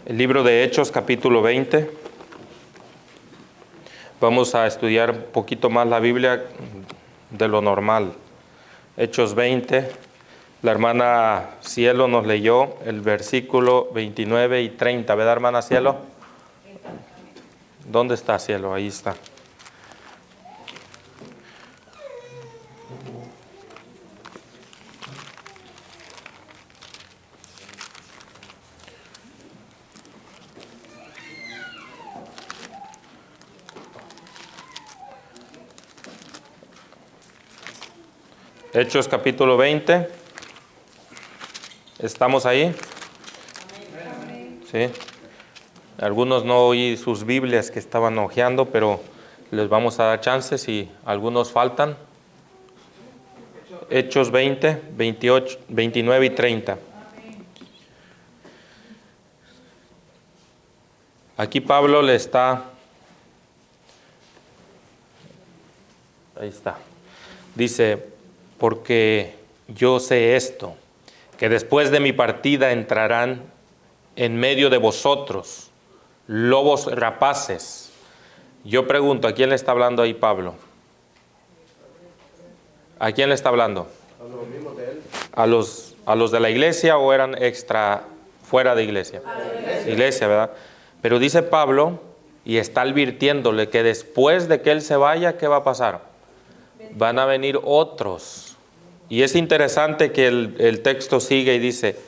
El libro de Hechos, capítulo 20. Vamos a estudiar un poquito más la Biblia de lo normal. Hechos 20. La hermana Cielo nos leyó el versículo 29 y 30. ¿Verdad, hermana Cielo? ¿Dónde está Cielo? Ahí está. Hechos capítulo 20. ¿Estamos ahí? Sí. Algunos no oí sus Biblias que estaban hojeando, pero les vamos a dar chances si algunos faltan. Hechos 20, 28, 29 y 30. Aquí Pablo le está... Ahí está. Dice: porque yo sé esto, que después de mi partida entrarán en medio de vosotros lobos rapaces. Yo pregunto, ¿a quién le está hablando ahí Pablo? ¿A quién le está hablando? A los mismos de él. ¿A los de la iglesia o eran extra, fuera de iglesia? A la iglesia. Iglesia, ¿verdad? Pero dice Pablo, y está advirtiéndole que después de que él se vaya, ¿qué va a pasar? Van a venir otros. Y es interesante que el texto sigue y dice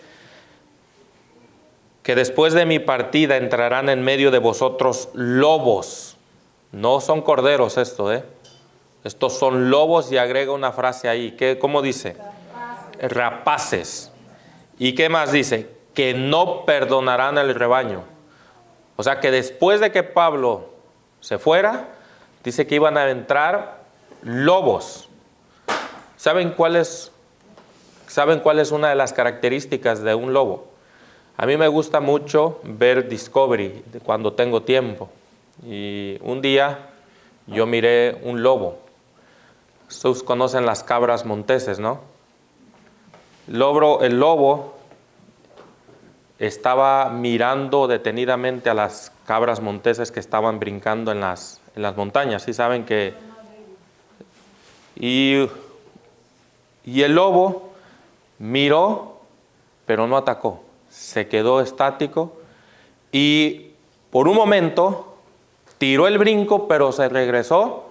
que después de mi partida entrarán en medio de vosotros lobos. No son corderos esto, Estos son lobos, y agrega una frase ahí. ¿Cómo dice? Rapaces. ¿Y qué más dice? Que no perdonarán el rebaño. O sea que después de que Pablo se fuera, dice que iban a entrar lobos. ¿Saben cuál es una de las características de un lobo? A mí me gusta mucho ver Discovery cuando tengo tiempo. Y un día yo miré un lobo. Ustedes conocen las cabras monteses, ¿no? El lobo estaba mirando detenidamente a las cabras monteses que estaban brincando en las montañas. ¿Sí saben que? Y el lobo miró, pero no atacó. Se quedó estático y por un momento tiró el brinco, pero se regresó.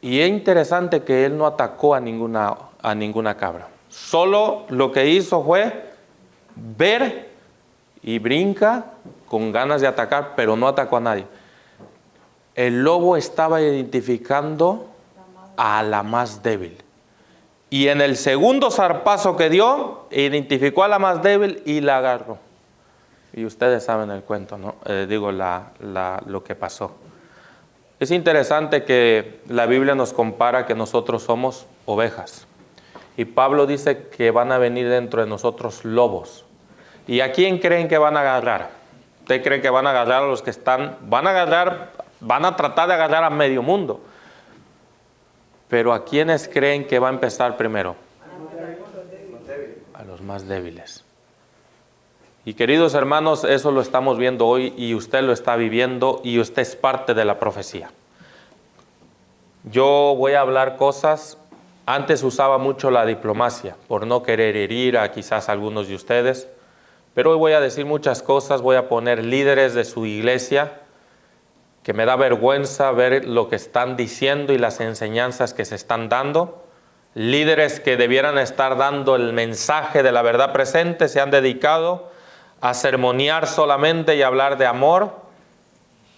Y es interesante que él no atacó a ninguna cabra. Solo lo que hizo fue ver y brinca con ganas de atacar, pero no atacó a nadie. El lobo estaba identificando a la más débil. Y en el segundo zarpazo que dio, identificó a la más débil y la agarró. Y ustedes saben el cuento, ¿no? Lo que pasó. Es interesante que la Biblia nos compara que nosotros somos ovejas. Y Pablo dice que van a venir dentro de nosotros lobos. ¿Y a quién creen que van a agarrar? ¿Usted cree que van a agarrar a los que están? Van a tratar de agarrar a medio mundo. Pero ¿a quiénes creen que va a empezar primero? A los más débiles. Y queridos hermanos, eso lo estamos viendo hoy y usted lo está viviendo y usted es parte de la profecía. Yo voy a hablar cosas, antes usaba mucho la diplomacia por no querer herir a quizás algunos de ustedes, pero hoy voy a decir muchas cosas, voy a poner líderes de su iglesia que me da vergüenza ver lo que están diciendo y las enseñanzas que se están dando. Líderes que debieran estar dando el mensaje de la verdad presente se han dedicado a sermonear solamente y hablar de amor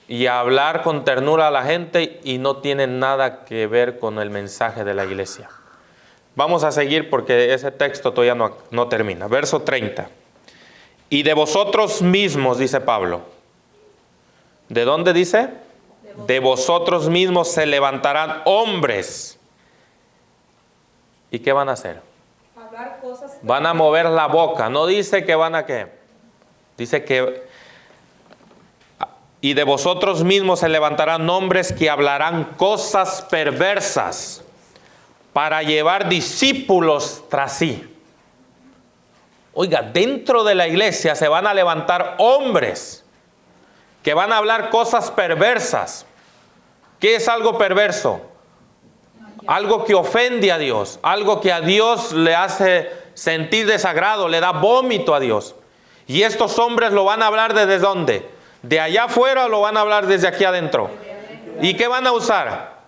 y a hablar con ternura a la gente y no tienen nada que ver con el mensaje de la iglesia. Vamos a seguir porque ese texto todavía no termina. Verso 30. Y de vosotros mismos, dice Pablo. ¿De dónde dice? De vosotros mismos se levantarán hombres. ¿Y qué van a hacer? Hablar cosas. Van a mover la boca. No dice que van a qué. Dice que y de vosotros mismos se levantarán hombres que hablarán cosas perversas para llevar discípulos tras sí. Oiga, dentro de la iglesia se van a levantar hombres que van a hablar cosas perversas. ¿Qué es algo perverso? Algo que ofende a Dios, algo que a Dios le hace sentir desagrado, le da vómito a Dios. Y estos hombres lo van a hablar ¿desde dónde? ¿De allá afuera o lo van a hablar desde aquí adentro? ¿Y qué van a usar?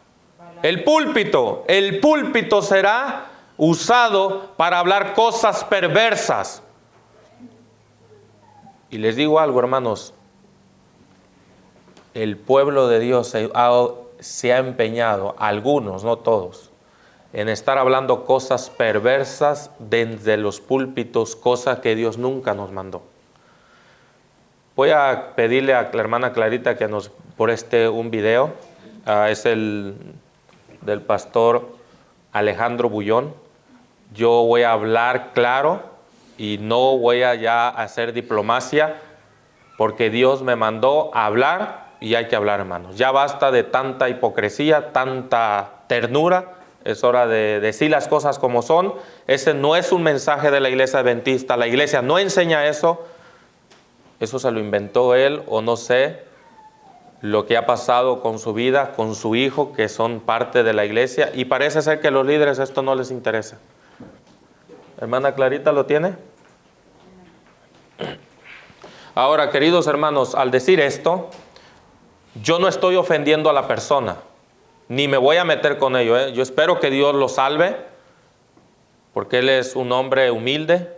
El púlpito. El púlpito será usado para hablar cosas perversas. Y les digo algo, hermanos. El pueblo de Dios se ha empeñado, algunos, no todos, en estar hablando cosas perversas desde los púlpitos, cosas que Dios nunca nos mandó. Voy a pedirle a la hermana Clarita que nos preste un video. Es el del pastor Alejandro Bullón. Yo voy a hablar claro y no voy a ya hacer diplomacia, porque Dios me mandó a hablar y hay que hablar, hermanos. Ya basta de tanta hipocresía, tanta ternura. Es hora de decir las cosas como son. Ese no es un mensaje de la iglesia adventista. La iglesia no enseña eso. Eso se lo inventó él, o no sé lo que ha pasado con su vida, con su hijo, que son parte de la iglesia. Y parece ser que a los líderes esto no les interesa. Hermana Clarita, ¿lo tiene? Ahora, queridos hermanos, al decir esto, yo no estoy ofendiendo a la persona, ni me voy a meter con ello. Yo espero que Dios lo salve, porque él es un hombre humilde,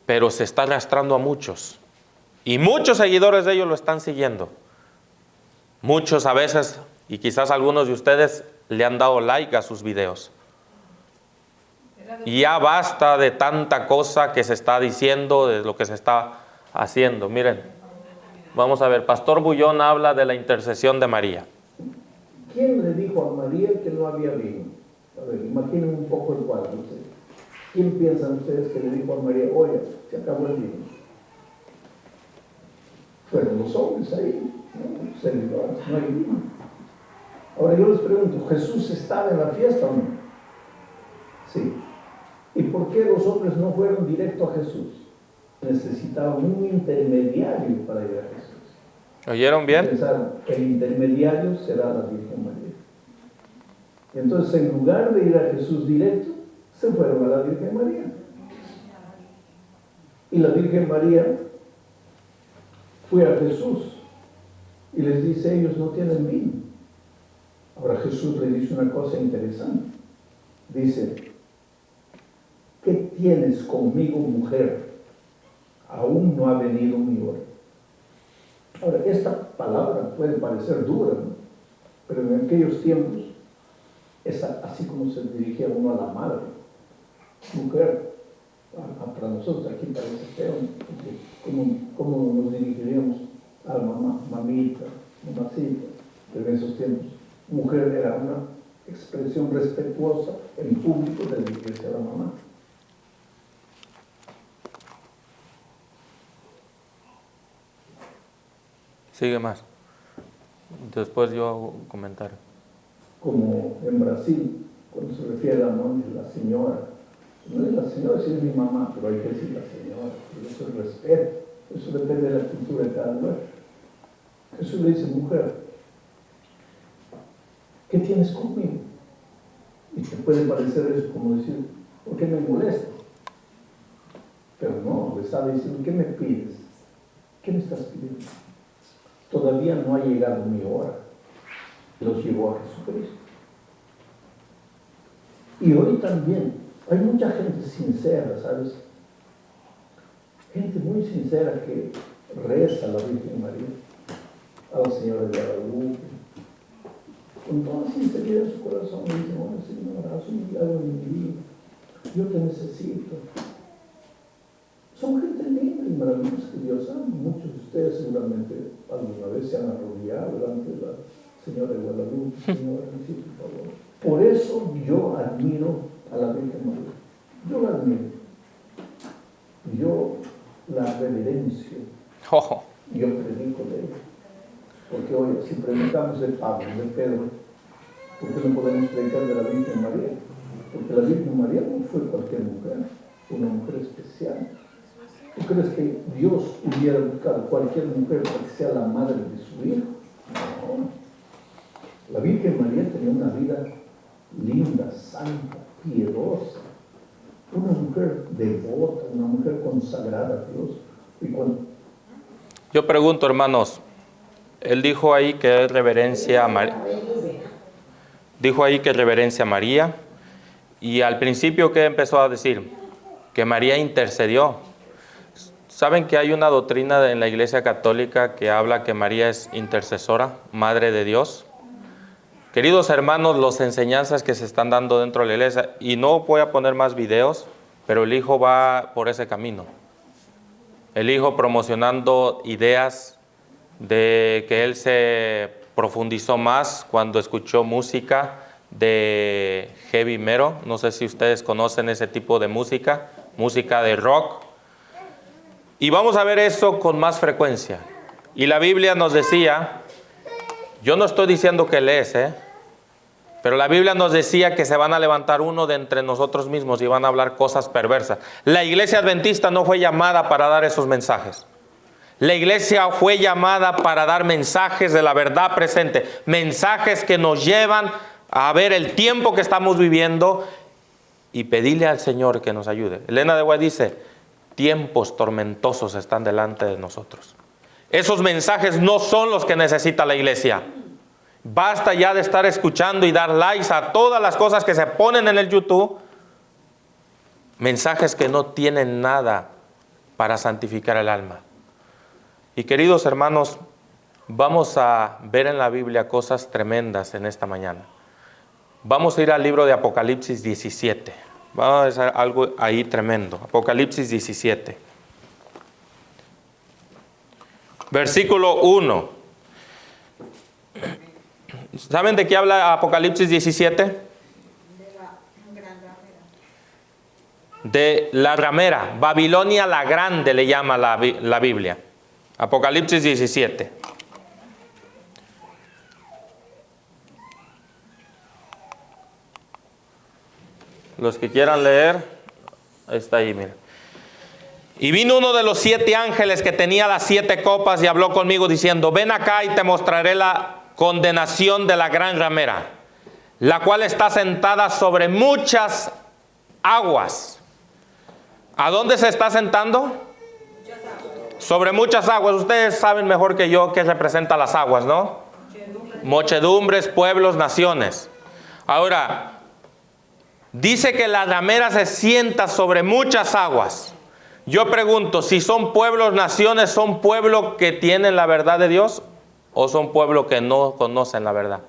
pero se está arrastrando a muchos. Y muchos seguidores de ellos lo están siguiendo. Muchos a veces, y quizás algunos de ustedes, le han dado like a sus videos. Y ya basta de tanta cosa que se está diciendo, de lo que se está haciendo. Miren, vamos a ver, Pastor Bullón habla de la intercesión de María. ¿Quién le dijo a María que no había vino? A ver, imaginen un poco el cuadro. ¿Quién piensan ustedes que le dijo a María, oye, se acabó el vino? Fueron los hombres ahí, ¿no? Servidores, no hay vino. Ahora yo les pregunto, ¿Jesús estaba en la fiesta o no? Sí. ¿Y por qué los hombres no fueron directo a Jesús? Necesitaban un intermediario para ir a Jesús. ¿Oyeron bien? Pensaron, el intermediario será la Virgen María. Entonces, en lugar de ir a Jesús directo, se fueron a la Virgen María. Y la Virgen María fue a Jesús y les dice, ellos no tienen vino. Ahora Jesús le dice una cosa interesante. Dice, ¿qué tienes conmigo, mujer? Aún no ha venido mi hora. Ahora, esta palabra puede parecer dura, ¿no? Pero en aquellos tiempos, es así como se dirigía uno a la madre. Mujer, para nosotros aquí parece feo, ¿no? ¿Cómo nos dirigiríamos a la mamá? Mamita, mamacita. Pero en esos tiempos, mujer era una expresión respetuosa en público de dirigirse a la mamá. Sigue más. Después yo hago un comentario. Como en Brasil, cuando se refiere a la señora, no es la señora, sí es mi mamá, pero hay que decir la señora, eso es respeto, eso depende de la cultura de cada lugar. Jesús le dice, mujer, ¿qué tienes conmigo? Y te puede parecer eso como decir, ¿por qué me molesta? Pero no, le estaba diciendo, ¿qué me pides? ¿Qué me estás pidiendo? Todavía no ha llegado mi hora. Los llevó a Jesucristo. Y hoy también hay mucha gente sincera, ¿sabes? Gente muy sincera que reza a la Virgen María, a la Señora de Guadalupe, con toda sinceridad en su corazón, y dice, oh Señor, haz un milagro en mi vida, yo te necesito. Son gente linda y maravillosa que Dios ama. Muchos de ustedes seguramente alguna vez se han arrodillado delante de la Señora de Guadalupe. Señora, necesito por favor. Por eso yo admiro a la Virgen María. Yo la admiro. Yo la reverencio. Oh. Yo predico de ella. Porque hoy, si predicamos de Pablo, de Pedro, ¿por qué no podemos predicar de la Virgen María? Porque la Virgen María no fue cualquier mujer. una mujer especial. ¿Tú crees que Dios hubiera buscado cualquier mujer para que sea la madre de su hijo? No. La Virgen María tenía una vida linda, santa, piadosa. Una mujer devota, una mujer consagrada a Dios. Y cuando... Yo pregunto, hermanos, él dijo ahí que es reverencia a María. Dijo ahí que reverencia a María. Y al principio, ¿qué empezó a decir? Que María intercedió. ¿Saben que hay una doctrina en la Iglesia Católica que habla que María es intercesora, Madre de Dios? Queridos hermanos, las enseñanzas que se están dando dentro de la iglesia, y no voy a poner más videos, pero el hijo va por ese camino. El hijo promocionando ideas de que él se profundizó más cuando escuchó música de heavy metal. No sé si ustedes conocen ese tipo de música, música de rock. Y vamos a ver eso con más frecuencia. Y la Biblia nos decía, yo no estoy diciendo que lees, pero la Biblia nos decía que se van a levantar uno de entre nosotros mismos y van a hablar cosas perversas. La iglesia adventista no fue llamada para dar esos mensajes. La iglesia fue llamada para dar mensajes de la verdad presente, mensajes que nos llevan a ver el tiempo que estamos viviendo y pedirle al Señor que nos ayude. Elena de White dice, tiempos tormentosos están delante de nosotros. Esos mensajes no son los que necesita la iglesia. Basta ya de estar escuchando y dar likes a todas las cosas que se ponen en el YouTube. Mensajes que no tienen nada para santificar el alma. Y queridos hermanos, vamos a ver en la Biblia cosas tremendas en esta mañana. Vamos a ir al libro de Apocalipsis 17. Vamos a ver algo ahí tremendo. Apocalipsis 17. Versículo 1. ¿Saben de qué habla Apocalipsis 17? De la ramera. Babilonia la Grande le llama la Biblia. Apocalipsis 17. Los que quieran leer, está ahí, mira. Y vino uno de los 7 ángeles que tenía las 7 copas y habló conmigo diciendo, ven acá y te mostraré la condenación de la gran ramera, la cual está sentada sobre muchas aguas. ¿A dónde se está sentando? Sobre muchas aguas. Ustedes saben mejor que yo qué representa las aguas, ¿no? Muchedumbres, pueblos, naciones. Ahora, dice que la ramera se sienta sobre muchas aguas. Yo pregunto, si son pueblos, naciones, ¿son pueblos que tienen la verdad de Dios o son pueblos que no conocen la verdad?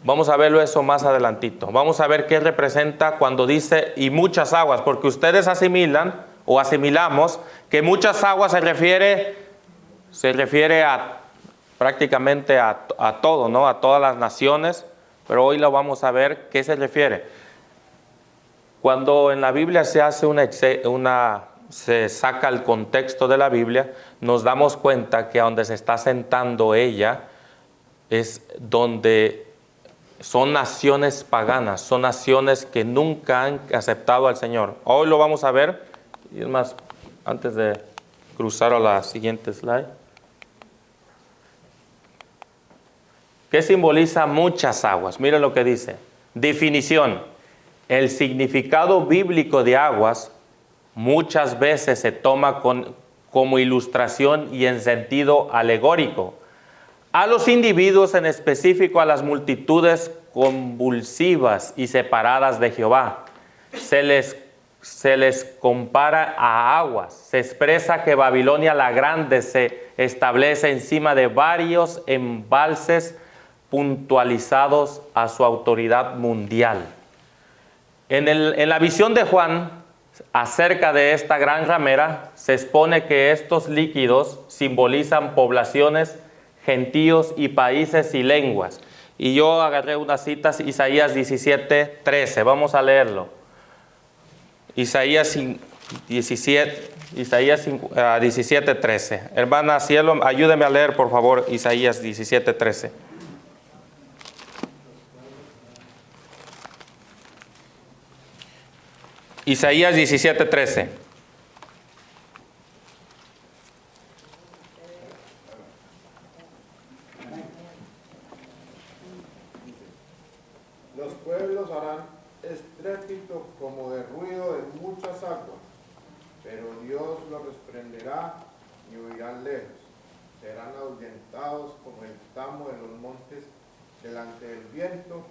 Vamos a verlo eso más adelantito. Vamos a ver qué representa cuando dice y muchas aguas, porque ustedes asimilan o asimilamos que muchas aguas se refiere a prácticamente a todo, ¿no? A todas las naciones, pero hoy lo vamos a ver qué se refiere. Cuando en la Biblia se hace se saca el contexto de la Biblia, nos damos cuenta que a donde se está sentando ella es donde son naciones paganas, son naciones que nunca han aceptado al Señor. Hoy lo vamos a ver, y es más, antes de cruzar a la siguiente slide. ¿Qué simboliza muchas aguas? Miren lo que dice. Definición. El significado bíblico de aguas muchas veces se toma como ilustración y en sentido alegórico. A los individuos, en específico a las multitudes convulsivas y separadas de Jehová, se les compara a aguas. Se expresa que Babilonia la Grande se establece encima de varios embalses puntualizados a su autoridad mundial. En la visión de Juan, acerca de esta gran ramera, se expone que estos líquidos simbolizan poblaciones, gentíos y países y lenguas. Y yo agarré unas citas, Isaías 17:13. Vamos a leerlo. Isaías 17:13. Hermana Cielo, ayúdeme a leer, por favor, Isaías 17:13. Isaías 17:13. Los pueblos harán estrépito como de ruido de muchas aguas, pero Dios los reprenderá y huirán lejos. Serán ahuyentados como el tamo de los montes delante del viento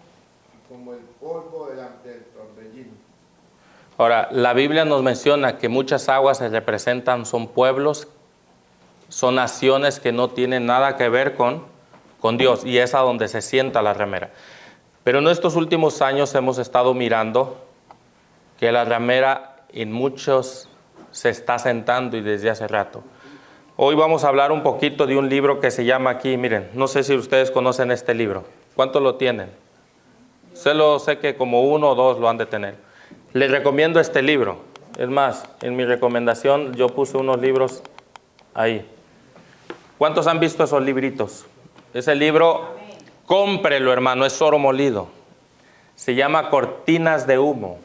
y como el polvo delante del torbellino. Ahora, la Biblia nos menciona que muchas aguas se representan, son pueblos, son naciones que no tienen nada que ver con Dios, y es a donde se sienta la ramera. Pero en estos últimos años hemos estado mirando que la ramera en muchos se está sentando, y desde hace rato. Hoy vamos a hablar un poquito de un libro que se llama aquí, miren, no sé si ustedes conocen este libro. ¿Cuántos lo tienen? Sé que como 1 o 2 lo han de tener. Les recomiendo este libro. Es más, en mi recomendación yo puse unos libros ahí. ¿Cuántos han visto esos libritos? Ese libro, cómprelo, hermano, es oro molido. Se llama Cortinas de Humo.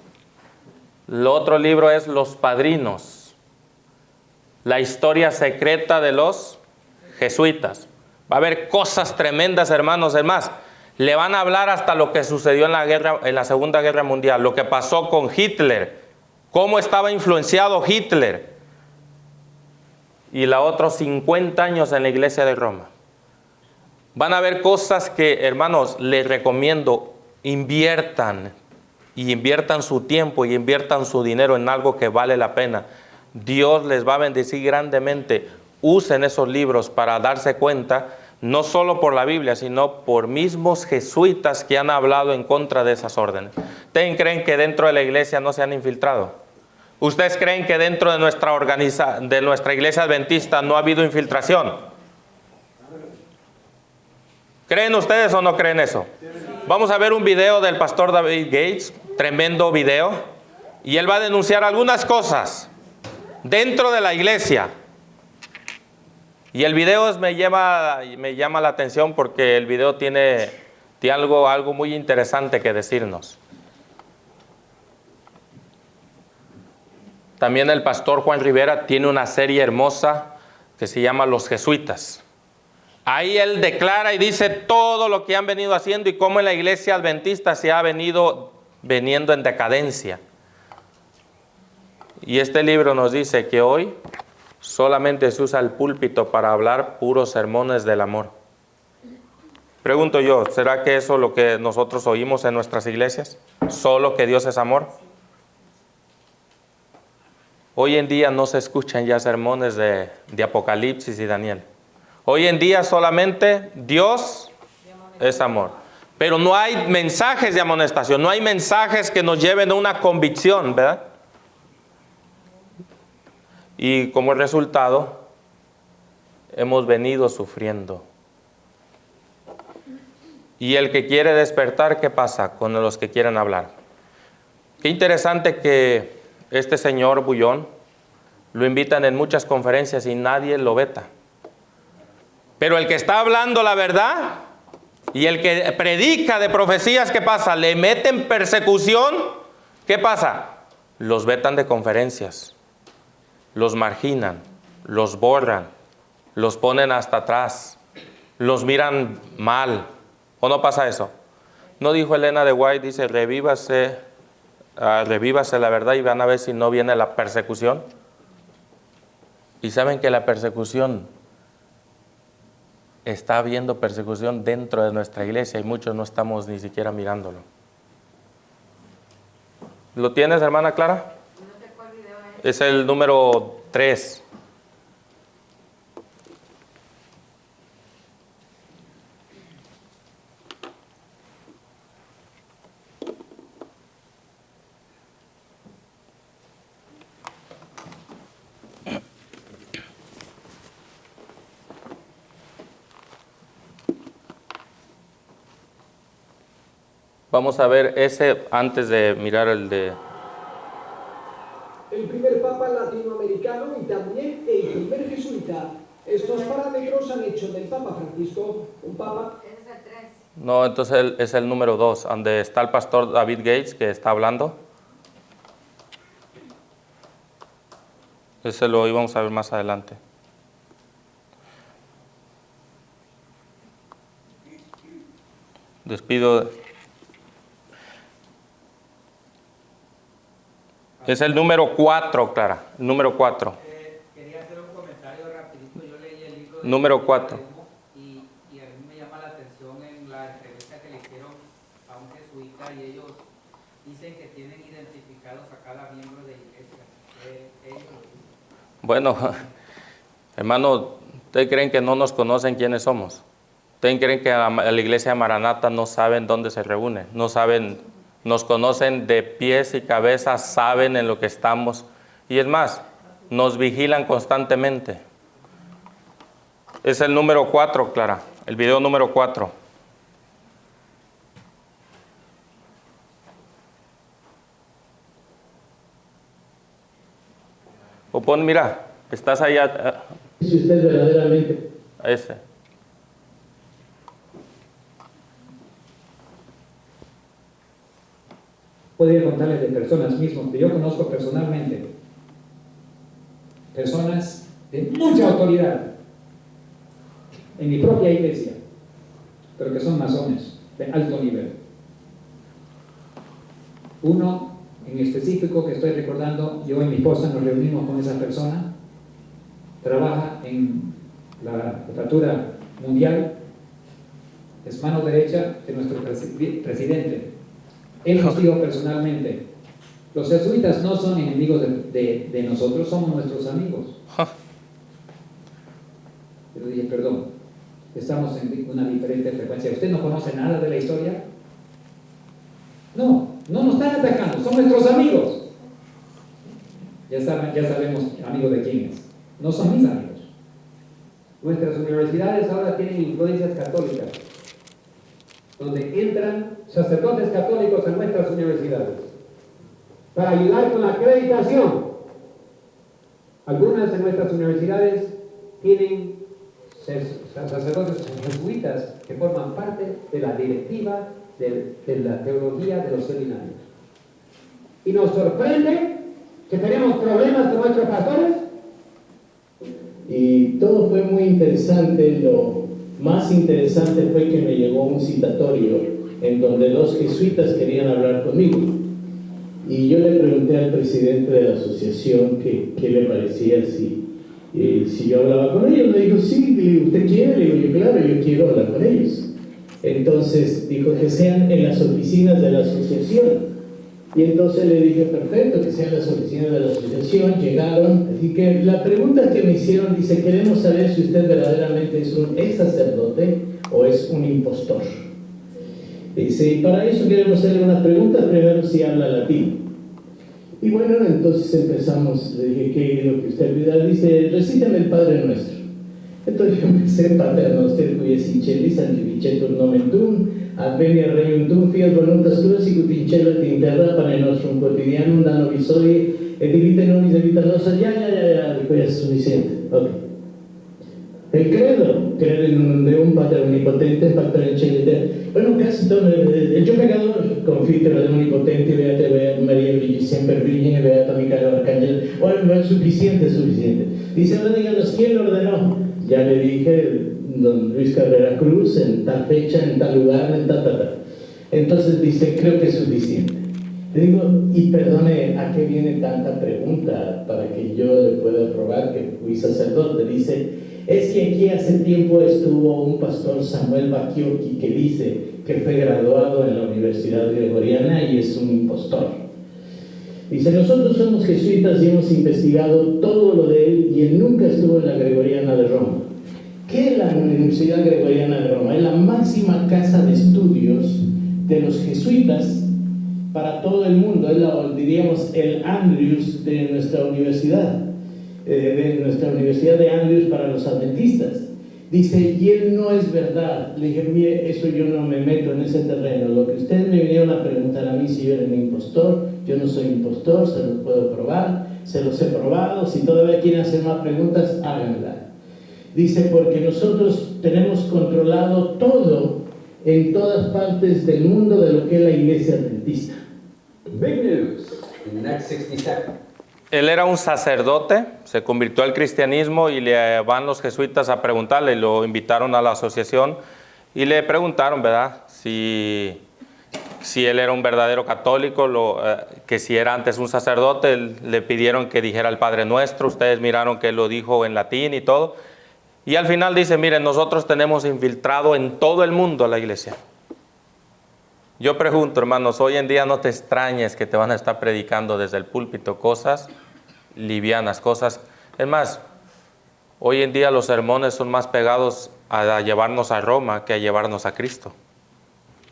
El otro libro es Los Padrinos, la historia secreta de los jesuitas. Va a haber cosas tremendas, hermanos. Es más, le van a hablar hasta lo que sucedió en la Segunda Guerra Mundial, lo que pasó con Hitler, cómo estaba influenciado Hitler, y la otros 50 años en la iglesia de Roma. Van a ver cosas que, hermanos, les recomiendo, inviertan su tiempo y inviertan su dinero en algo que vale la pena. Dios les va a bendecir grandemente. Usen esos libros para darse cuenta, no solo por la Biblia, sino por mismos jesuitas que han hablado en contra de esas órdenes. ¿Ustedes creen que dentro de la iglesia no se han infiltrado? ¿Ustedes creen que dentro de nuestra iglesia adventista no ha habido infiltración? ¿Creen ustedes o no creen eso? Vamos a ver un video del pastor David Gates, tremendo video, y él va a denunciar algunas cosas dentro de la iglesia. Y el video me llama la atención porque el video tiene algo muy interesante que decirnos. También el pastor Juan Rivera tiene una serie hermosa que se llama Los Jesuitas. Ahí él declara y dice todo lo que han venido haciendo y cómo en la iglesia adventista se ha venido en decadencia. Y este libro nos dice que hoy solamente se usa el púlpito para hablar puros sermones del amor. Pregunto yo, ¿será que eso es lo que nosotros oímos en nuestras iglesias? ¿Solo que Dios es amor? Hoy en día no se escuchan ya sermones de Apocalipsis y Daniel. Hoy en día solamente Dios es amor. Pero no hay mensajes de amonestación, no hay mensajes que nos lleven a una convicción, ¿verdad? Y como resultado, hemos venido sufriendo. Y el que quiere despertar, ¿qué pasa con los que quieren hablar? Qué interesante que este señor Bullón lo invitan en muchas conferencias y nadie lo veta. Pero el que está hablando la verdad y el que predica de profecías, ¿qué pasa? Le meten persecución, ¿qué pasa? Los vetan de conferencias, los marginan, los borran, los ponen hasta atrás, los miran mal. ¿O no pasa eso? ¿No dijo Elena de White? Dice, revívase la verdad y van a ver si no viene la persecución. Y saben que la persecución, está habiendo persecución dentro de nuestra iglesia y muchos no estamos ni siquiera mirándolo. ¿Lo tienes, hermana Clara? No sé cuál video es. Es el número 3. Vamos a ver ese antes de mirar el de... El primer papa latinoamericano y también el primer jesuita. Estos parámetros han hecho del Papa Francisco un papa... Es el 3. No, entonces es el número 2, donde está el pastor David Gates que está hablando. Ese lo íbamos a ver más adelante. Despido. Es el número 4, Clara. El número 4. Quería hacer un comentario rapidito. Yo leí el libro de Número 4. y a mí me llama la atención en la entrevista que le hicieron a un jesuita y ellos dicen que tienen identificados a cada miembro de la iglesia. Ellos lo dicen. Bueno, hermano, ¿ustedes creen que no nos conocen quiénes somos? ¿Ustedes creen que a la iglesia de Maranata no saben dónde se reúne? No saben, nos conocen de pies y cabezas, saben en lo que estamos. Y es más, nos vigilan constantemente. Es el número 4, Clara, el video número 4. O pon, mira, estás allá. Si usted verdaderamente Ese. Podría contarles de personas mismas que yo conozco personalmente, personas de mucha autoridad en mi propia iglesia, pero que son masones de alto nivel. Uno en específico que estoy recordando, yo y mi esposa nos reunimos con esa persona, trabaja en la jefatura mundial, es mano derecha de nuestro presidente. Él nos dijo personalmente, los jesuitas no son enemigos de nosotros, somos nuestros amigos. Yo dije, perdón, estamos en una diferente frecuencia. ¿Usted no conoce nada de la historia? No nos están atacando, son nuestros amigos. Ya sabemos amigos de quién es. No son mis amigos. Nuestras universidades ahora tienen influencias católicas, donde entran sacerdotes católicos en nuestras universidades para ayudar con la acreditación. Algunas de nuestras universidades tienen sacerdotes jesuitas que forman parte de la directiva de la teología de los seminarios. Y nos sorprende que tenemos problemas con nuestros pastores. Y todo fue muy interesante. Lo más interesante fue que me llegó un citatorio en donde dos jesuitas querían hablar conmigo. Y yo le pregunté al presidente de la asociación qué le parecía si yo hablaba con ellos. Me dijo, sí, ¿usted quiere? Le digo, yo claro, yo quiero hablar con ellos. Entonces dijo que sean en las oficinas de la asociación. Y entonces le dije, perfecto, que sean las oficinas de la asociación. Llegaron, así que la pregunta que me hicieron, dice, queremos saber si usted verdaderamente es un ex sacerdote o es un impostor. Dice, y para eso queremos hacerle unas preguntas, primero si habla latín. Y bueno, entonces empezamos, le dije, ¿qué es lo que usted pide? Dice, recítame el Padre Nuestro. Entonces yo empecé, Pater Noster, qui es in celis, sanctificetur nomen tuum, advenia regnum tuum, fiat voluntas tua, sicut in cielo et in terra, pane nostrum quotidianum, da nobis hodie, et divide nobis de vita nostra. Ya, dijo, ya es suficiente. Ok. El credo, creer en un Padre omnipotente, Pactor en cielo y tierra. Bueno, casi todo, yo pecador, confío en el omnipotente, beata María siempre virgen, beata Micael Arcángel. Bueno, es suficiente. Dice, ahora díganos, ¿quién lo ordenó? Ya le dije, don Luis Cabrera Cruz, en tal fecha, en tal lugar, en tal. Entonces dice, creo que es suficiente. Le digo, y perdone, ¿a qué viene tanta pregunta para que yo le pueda probar que fui sacerdote? Dice, es que aquí hace tiempo estuvo un pastor, Samuel Bakioki, que dice que fue graduado en la Universidad Gregoriana y es un impostor. Dice, nosotros somos jesuitas y hemos investigado todo lo de él y él nunca estuvo en la Gregoriana de Roma. ¿Qué es la Universidad Gregoriana de Roma? Es la máxima casa de estudios de los jesuitas para todo el mundo. Es diríamos el Andrews de nuestra universidad. De nuestra Universidad de Andrews para los adventistas. Dice, y él no es verdad. Le dije, mire, eso yo no me meto en ese terreno. Lo que ustedes me vinieron a preguntar a mí si yo era un impostor, yo no soy impostor, se los puedo probar, se los he probado. Si todavía quieren hacer más preguntas, háganla. Dice, porque nosotros tenemos controlado todo en todas partes del mundo de lo que es la iglesia adventista. Big news in the next 60 seconds. Él era un sacerdote, se convirtió al cristianismo y le van los jesuitas a preguntarle, lo invitaron a la asociación y le preguntaron, ¿verdad? Si él era un verdadero católico, que si era antes un sacerdote, le pidieron que dijera el Padre Nuestro, ustedes miraron que él lo dijo en latín y todo. Y al final dice, miren, nosotros tenemos infiltrado en todo el mundo la iglesia. Yo pregunto, hermanos, hoy en día no te extrañes que te van a estar predicando desde el púlpito cosas livianas, cosas. Es más, hoy en día los sermones son más pegados a llevarnos a Roma que a llevarnos a Cristo.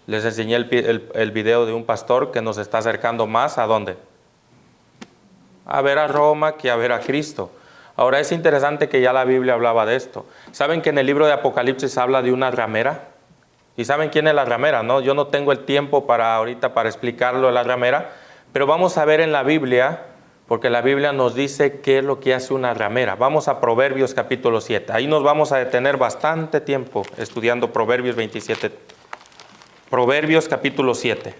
Les enseñé el video de un pastor que nos está acercando más ¿a dónde? A ver a Roma que a ver a Cristo. Ahora es interesante que ya la Biblia hablaba de esto. ¿Saben que en el libro de Apocalipsis habla de una ramera? ¿Y saben quién es la ramera? No, yo no tengo el tiempo ahorita para explicarlo de la ramera, pero vamos a ver en la Biblia, porque la Biblia nos dice qué es lo que hace una ramera. Vamos a Proverbios capítulo 7. Ahí nos vamos a detener bastante tiempo estudiando Proverbios 27. Proverbios capítulo 7.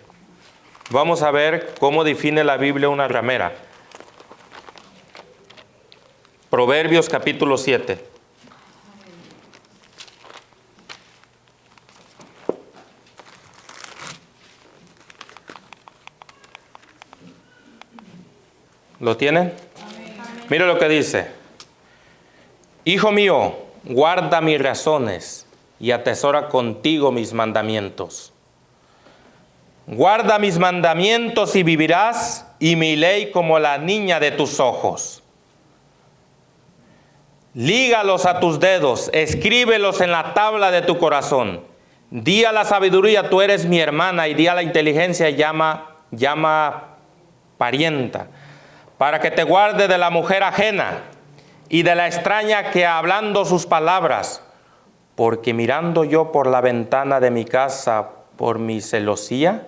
Vamos a ver cómo define la Biblia una ramera. Proverbios capítulo 7. ¿Lo tienen? Mire lo que dice. Hijo mío, guarda mis razones y atesora contigo mis mandamientos. Guarda mis mandamientos y vivirás, y mi ley como la niña de tus ojos. Lígalos a tus dedos, escríbelos en la tabla de tu corazón. Di a la sabiduría, tú eres mi hermana, y di a la inteligencia, llama parienta, para que te guarde de la mujer ajena y de la extraña que hablando sus palabras, porque mirando yo por la ventana de mi casa por mi celosía,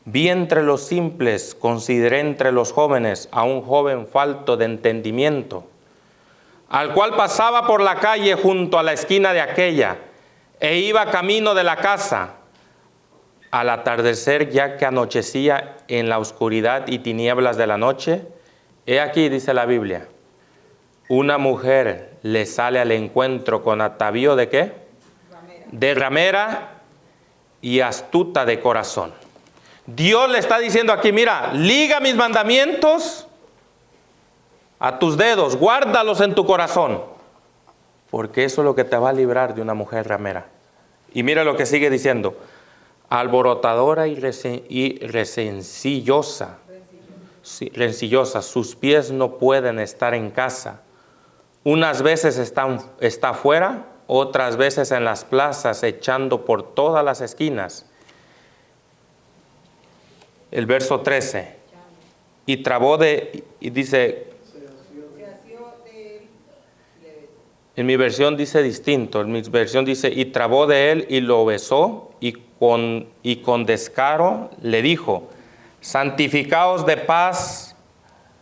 vi entre los simples, consideré entre los jóvenes a un joven falto de entendimiento, al cual pasaba por la calle junto a la esquina de aquella, e iba camino de la casa. Al atardecer, ya que anochecía en la oscuridad y tinieblas de la noche, he aquí, dice la Biblia, una mujer le sale al encuentro con atavío ¿de qué? De ramera y astuta de corazón. Dios le está diciendo aquí, mira, liga mis mandamientos a tus dedos, guárdalos en tu corazón, porque eso es lo que te va a librar de una mujer ramera. Y mira lo que sigue diciendo, alborotadora y rencillosa, sus pies no pueden estar en casa. Unas veces está afuera, otras veces en las plazas, echando por todas las esquinas. El verso 13. Y dice, en mi versión dice distinto, en mi versión dice, y trabó de él y lo besó, y con descaro le dijo, santificaos de paz,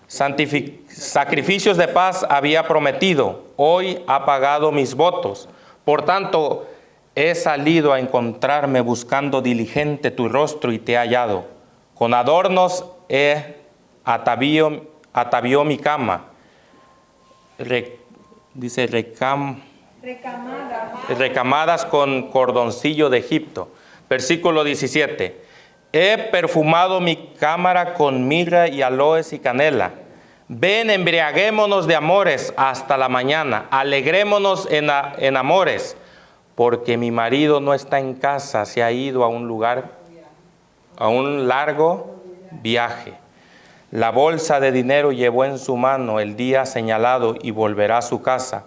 sacrificios de paz había prometido, hoy ha pagado mis votos. Por tanto, he salido a encontrarme buscando diligente tu rostro y te he hallado. Con adornos atavió mi cama. Recamadas con cordoncillo de Egipto. Versículo 17. He perfumado mi cámara con mirra y aloes y canela. Ven, embriaguémonos de amores hasta la mañana. Alegrémonos en amores, porque mi marido no está en casa, se ha ido a un largo viaje. La bolsa de dinero llevó en su mano el día señalado y volverá a su casa.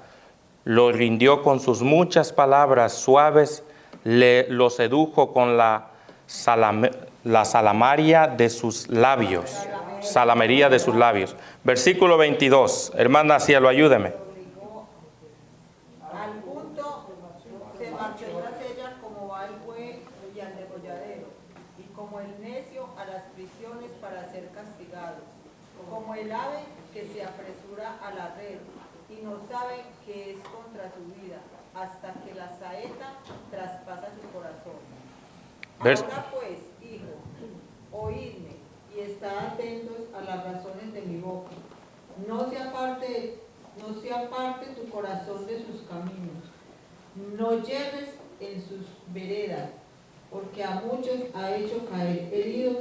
Lo rindió con sus muchas palabras suaves, lo sedujo con la salamería de sus labios. Salamería de sus labios. Versículo 22. Hermana Cielo, ayúdeme. Al punto se marchó tras ella como va el buey y al degolladero, y como el necio a las prisiones para ser castigado, como el ave que se apresura a la red y no sabe que es contra su vida, hasta que la saeta traspasa su corazón. Ahora pues, hijo, oídme y estad atentos a las razones de mi boca. no se aparte tu corazón de sus caminos, no yerres en sus veredas, porque a muchos ha hecho caer heridos,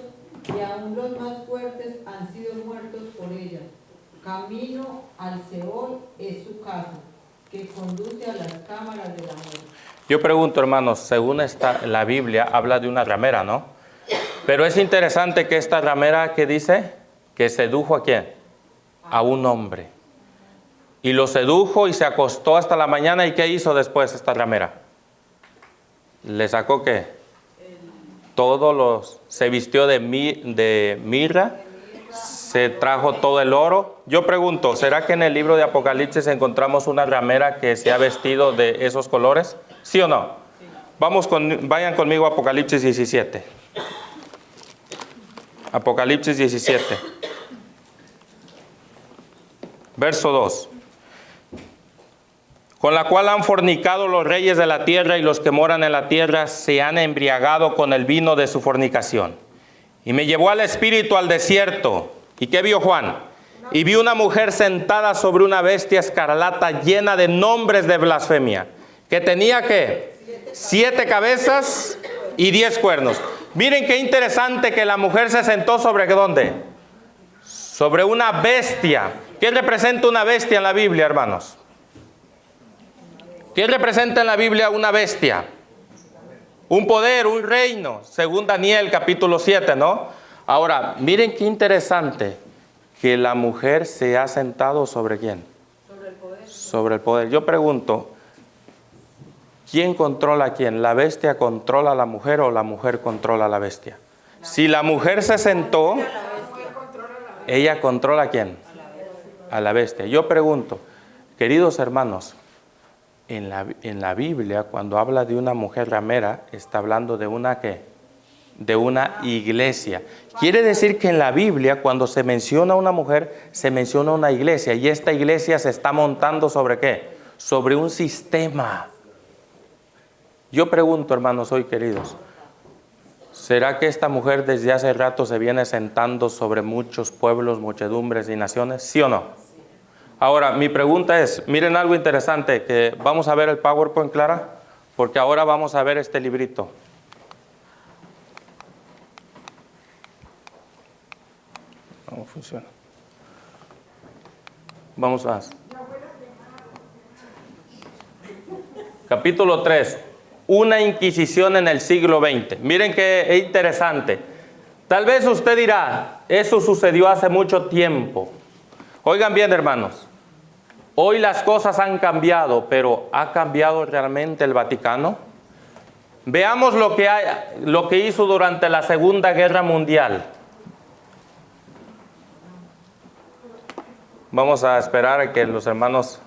y aún los más fuertes han sido muertos por ella. Camino al Seol es su casa, que conduce a las cámaras de la muerte. Yo pregunto, hermanos, según la Biblia habla de una ramera, ¿no? Pero es interesante que esta ramera, ¿qué dice? Que sedujo ¿a quién? A un hombre. Y lo sedujo y se acostó hasta la mañana. ¿Y qué hizo después esta ramera? ¿Le sacó qué? Se vistió de mirra, se trajo todo el oro. Yo pregunto, ¿será que en el libro de Apocalipsis encontramos una ramera que se ha vestido de esos colores? ¿Sí o no? Vayan conmigo a Apocalipsis 17. Apocalipsis 17. Verso 2. Con la cual han fornicado los reyes de la tierra, y los que moran en la tierra se han embriagado con el vino de su fornicación. Y me llevó al espíritu al desierto. ¿Y qué vio Juan? Y vi una mujer sentada sobre una bestia escarlata llena de nombres de blasfemia, que tenía ¿qué? 7 cabezas y 10 cuernos. Miren qué interesante que la mujer se sentó sobre ¿dónde? Sobre una bestia. ¿Qué representa una bestia en la Biblia, hermanos? ¿Qué representa en la Biblia una bestia? Un poder, un reino, según Daniel capítulo 7, ¿no? Ahora, miren qué interesante que la mujer se ha sentado sobre ¿quién? Sobre el poder. Sobre el poder. Yo pregunto, ¿quién controla a quién? ¿La bestia controla a la mujer o la mujer controla a la bestia? Si la mujer se sentó, ella controla a quién? A la bestia. Yo pregunto, queridos hermanos, en la Biblia, cuando habla de una mujer ramera, está hablando de una ¿qué? De una iglesia. Quiere decir que en la Biblia, cuando se menciona una mujer, se menciona una iglesia. Y esta iglesia se está montando ¿sobre qué? Sobre un sistema. Yo pregunto, hermanos, hoy queridos, ¿será que esta mujer desde hace rato se viene sentando sobre muchos pueblos, muchedumbres y naciones? ¿Sí o no? Ahora, mi pregunta es, miren algo interesante, que vamos a ver el PowerPoint, Clara, porque ahora vamos a ver este librito. ¿Cómo funciona? Vamos a... Capítulo 3. Una inquisición en el siglo XX. Miren qué interesante. Tal vez usted dirá, eso sucedió hace mucho tiempo. Oigan bien, hermanos. Hoy las cosas han cambiado, pero ¿ha cambiado realmente el Vaticano? Veamos lo que hizo durante la Segunda Guerra Mundial. Vamos a esperar a que los hermanos...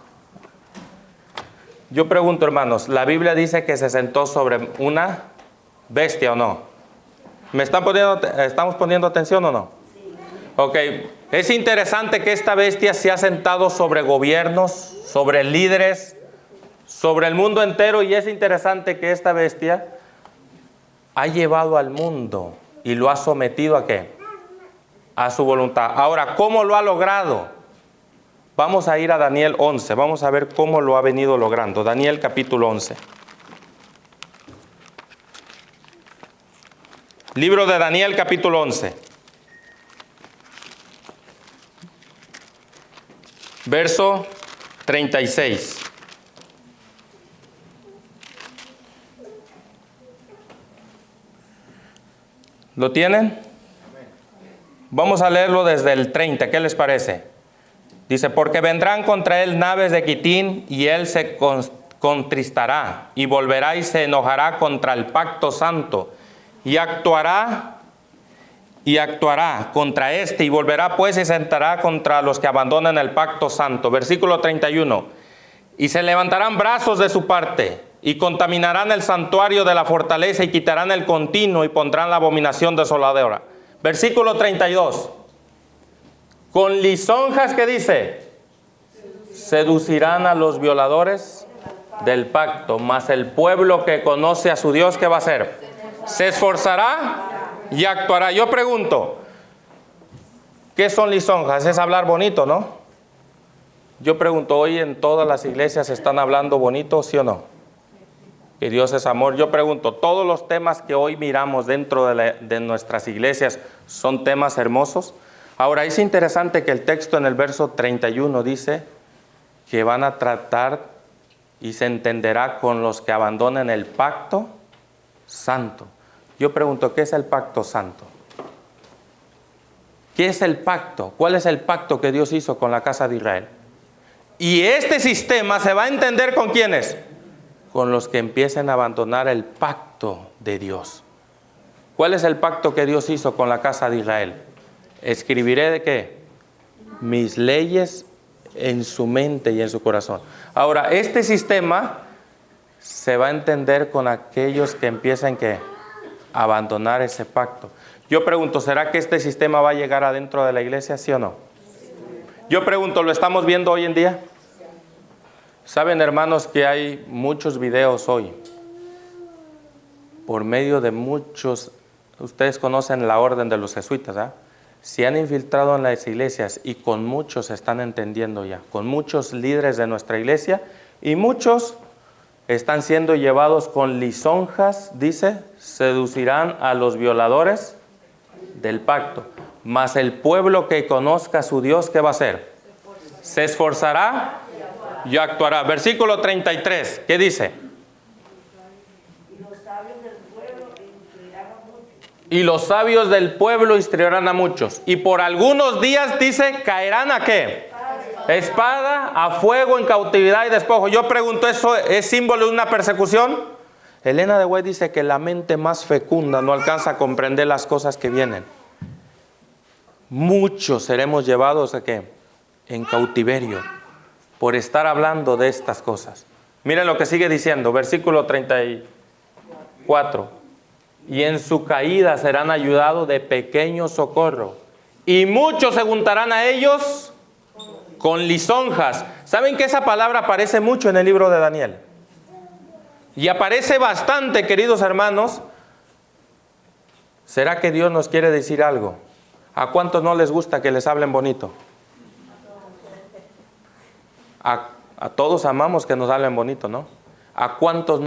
Yo pregunto, hermanos, ¿la Biblia dice que se sentó sobre una bestia o no? ¿Estamos poniendo atención o no? Ok, es interesante que esta bestia se ha sentado sobre gobiernos, sobre líderes, sobre el mundo entero, y es interesante que esta bestia ha llevado al mundo y lo ha sometido ¿a qué? A su voluntad. Ahora, ¿cómo lo ha logrado? Vamos a ir a Daniel 11, vamos a ver cómo lo ha venido logrando. Daniel capítulo 11. Libro de Daniel capítulo 11. Verso 36. ¿Lo tienen? Vamos a leerlo desde el 30. ¿Qué les parece? Dice, porque vendrán contra él naves de Quitín, y él se contristará, y volverá y se enojará contra el pacto santo, y actuará contra este, y volverá pues y se sentará contra los que abandonan el pacto santo. Versículo 31. Y se levantarán brazos de su parte, y contaminarán el santuario de la fortaleza, y quitarán el continuo, y pondrán la abominación desoladora. Versículo 32. Con lisonjas, ¿qué dice? Seducirán a los violadores del pacto, mas el pueblo que conoce a su Dios, ¿qué va a hacer? Se esforzará y actuará. Yo pregunto, ¿qué son lisonjas? Es hablar bonito, ¿no? Yo pregunto, ¿hoy en todas las iglesias están hablando bonito, sí o no? Que Dios es amor. Yo pregunto, ¿todos los temas que hoy miramos dentro de nuestras iglesias son temas hermosos? Ahora, es interesante que el texto en el verso 31 dice que van a tratar y se entenderá con los que abandonen el pacto santo. Yo pregunto, ¿qué es el pacto santo? ¿Qué es el pacto? ¿Cuál es el pacto que Dios hizo con la casa de Israel? Y este sistema se va a entender ¿con quiénes? Con los que empiecen a abandonar el pacto de Dios. ¿Cuál es el pacto que Dios hizo con la casa de Israel? Escribiré ¿de qué? Mis leyes en su mente y en su corazón. Ahora, este sistema se va a entender con aquellos que empiecen ¿qué? A abandonar ese pacto. Yo pregunto, ¿será que este sistema va a llegar adentro de la iglesia, sí o no? Yo pregunto, ¿lo estamos viendo hoy en día? Saben, hermanos, que hay muchos videos hoy. Por medio de muchos, ustedes conocen la orden de los jesuitas, ¿ah? Se han infiltrado en las iglesias y con muchos están entendiendo ya. Con muchos líderes de nuestra iglesia y muchos están siendo llevados con lisonjas, dice, seducirán a los violadores del pacto. Mas el pueblo que conozca a su Dios, ¿qué va a hacer? Se esforzará y actuará. Versículo 33, ¿qué dice? Y los sabios del pueblo instruirán a muchos. Y por algunos días, dice, caerán ¿a qué? Espada, a fuego, en cautividad y despojo. Yo pregunto, ¿eso es símbolo de una persecución? Elena de White dice que la mente más fecunda no alcanza a comprender las cosas que vienen. Muchos seremos llevados ¿a qué? En cautiverio por estar hablando de estas cosas. Miren lo que sigue diciendo, versículo 34. Y en su caída serán ayudados de pequeño socorro. Y muchos se juntarán a ellos con lisonjas. ¿Saben que esa palabra aparece mucho en el libro de Daniel? Y aparece bastante, queridos hermanos. ¿Será que Dios nos quiere decir algo? ¿A cuántos no les gusta que les hablen bonito? A todos amamos que nos hablen bonito, ¿no? ¿A cuántos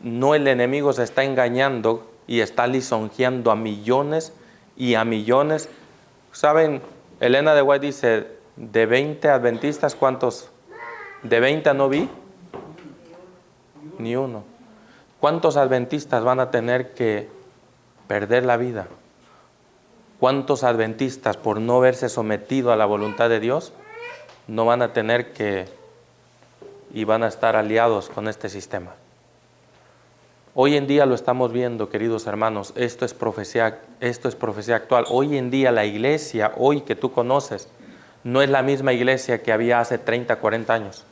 no el enemigo se está engañando y está lisonjeando a millones y a millones? ¿Saben? Elena de White dice, de 20 adventistas, ¿cuántos? ¿De 20 no vi? Ni uno. ¿Cuántos adventistas van a tener que perder la vida? ¿Cuántos adventistas, por no verse sometido a la voluntad de Dios, no van a tener que y van a estar aliados con este sistema? Hoy en día lo estamos viendo, queridos hermanos, esto es profecía actual. Hoy en día la iglesia, hoy que tú conoces, no es la misma iglesia que había hace 30, 40 años.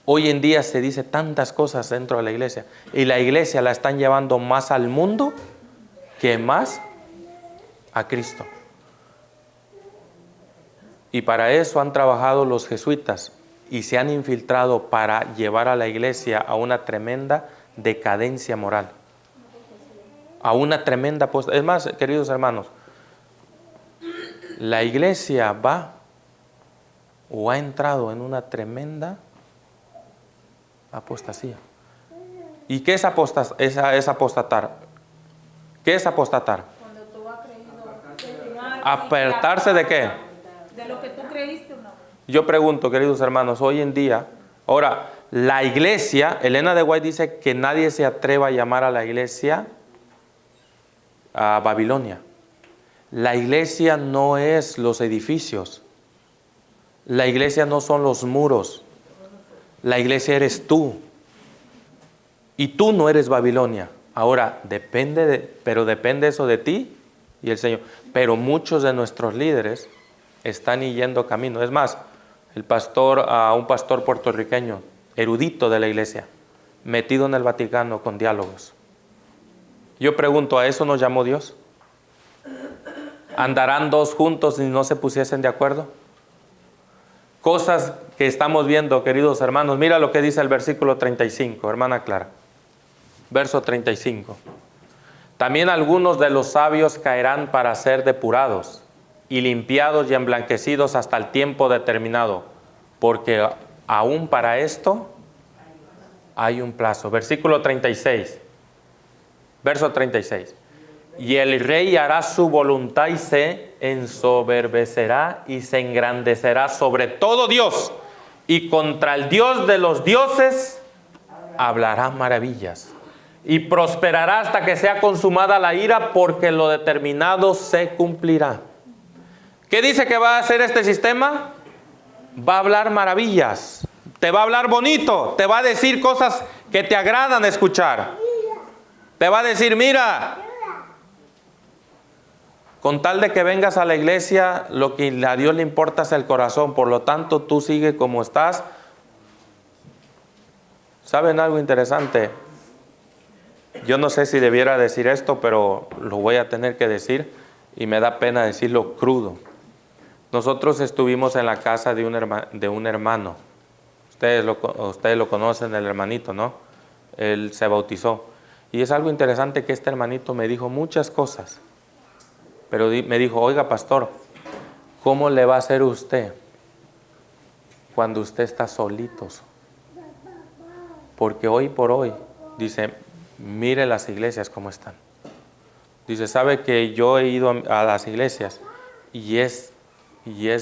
Hoy en día se dice tantas cosas dentro de la iglesia y la iglesia la están llevando más al mundo que más a Cristo. Y para eso han trabajado los jesuitas y se han infiltrado para llevar a la iglesia a una tremenda decadencia moral. A una tremenda es más, queridos hermanos, la iglesia va o ha entrado en una tremenda apostasía. ¿Y qué es apostatar? ¿Qué es apostatar? Cuando tú has creído, ¿Apartarse de qué? de lo que tú creíste o no. Yo pregunto, queridos hermanos, hoy en día, ahora, la iglesia, Elena de White dice que nadie se atreva a llamar a la iglesia a Babilonia. La iglesia no es los edificios. La iglesia no son los muros. La iglesia eres tú. Y tú no eres Babilonia. Ahora, pero depende eso de ti y el Señor. Pero muchos de nuestros líderes están yendo camino. Es más, un pastor puertorriqueño, erudito de la iglesia, metido en el Vaticano con diálogos. Yo pregunto, ¿a eso nos llamó Dios? ¿Andarán dos juntos y no se pusiesen de acuerdo? Cosas que estamos viendo, queridos hermanos. Mira lo que dice el versículo 35, hermana Clara. Verso 35. También algunos de los sabios caerán para ser depurados y limpiados y emblanquecidos hasta el tiempo determinado. porque aún para esto hay un plazo. Versículo 36, verso 36. Y el rey hará su voluntad y se ensoberbecerá y se engrandecerá sobre todo Dios, y contra el Dios de los dioses hablará maravillas, y prosperará hasta que sea consumada la ira, porque lo determinado se cumplirá. ¿Qué dice que va a hacer este sistema? Va a hablar maravillas, te va a hablar bonito, te va a decir cosas que te agradan escuchar. Te va a decir, mira, con tal de que vengas a la iglesia, lo que a Dios le importa es el corazón, por lo tanto tú sigue como estás. ¿Saben algo interesante? Yo no sé si debiera decir esto, pero lo voy a tener que decir y me da pena decirlo crudo. Nosotros estuvimos en la casa de un hermano. Ustedes lo conocen, el hermanito, ¿no? Él se bautizó. Y es algo interesante que este hermanito me dijo muchas cosas. Pero me dijo, oiga, pastor, ¿cómo le va a hacer usted cuando usted está solito? Porque hoy por hoy, dice, mire las iglesias cómo están. Dice, sabe que yo he ido a las iglesias y es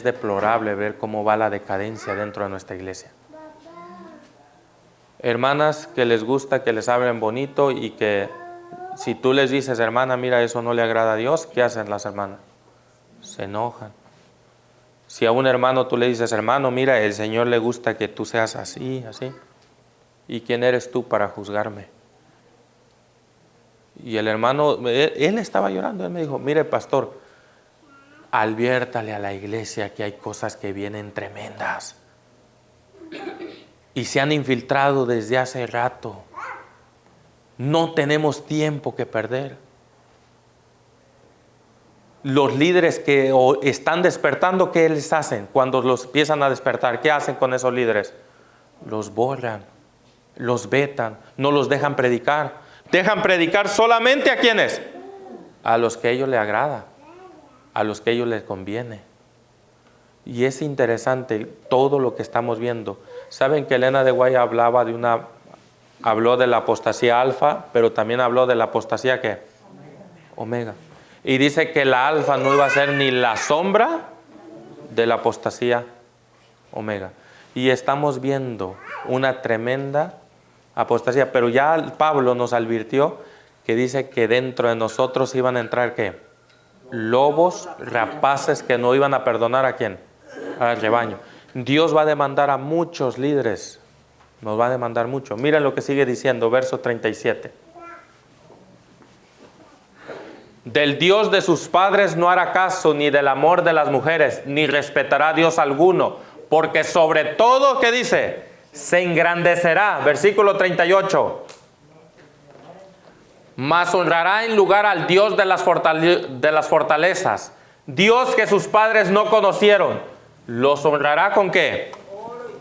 deplorable ver cómo va la decadencia dentro de nuestra iglesia. Hermanas que les gusta que les hablen bonito y que si tú les dices, hermana, mira, eso no le agrada a Dios, ¿qué hacen las hermanas? Se enojan. Si a un hermano tú le dices, hermano, mira, el Señor le gusta que tú seas así, así. ¿Y quién eres tú para juzgarme? Y el hermano, él estaba llorando, él me dijo, mire, pastor, adviértale a la iglesia que hay cosas que vienen tremendas. Y se han infiltrado desde hace rato. No tenemos tiempo que perder. Los líderes que están despertando, ¿qué les hacen? Cuando los empiezan a despertar, ¿qué hacen con esos líderes? Los borran, los vetan, no los dejan predicar. Dejan predicar solamente ¿a quiénes? A los que a ellos les agrada, a los que a ellos les conviene. Y es interesante todo lo que estamos viendo. Saben que Elena de White habló de la apostasía alfa, pero también habló de la apostasía ¿qué? Omega. Y dice que la alfa no iba a ser ni la sombra de la apostasía omega. Y estamos viendo una tremenda apostasía, pero ya Pablo nos advirtió que dice que dentro de nosotros iban a entrar ¿qué? Lobos rapaces que no iban a perdonar ¿a quién? Al rebaño. Dios va a demandar a muchos líderes, nos va a demandar mucho. Miren lo que sigue diciendo, verso 37. Del Dios de sus padres no hará caso, ni del amor de las mujeres, ni respetará a Dios alguno, porque sobre todo, ¿qué dice? Se engrandecerá, versículo 38. Mas honrará en lugar al Dios de las fortalezas, Dios que sus padres no conocieron. ¿Los honrará con qué?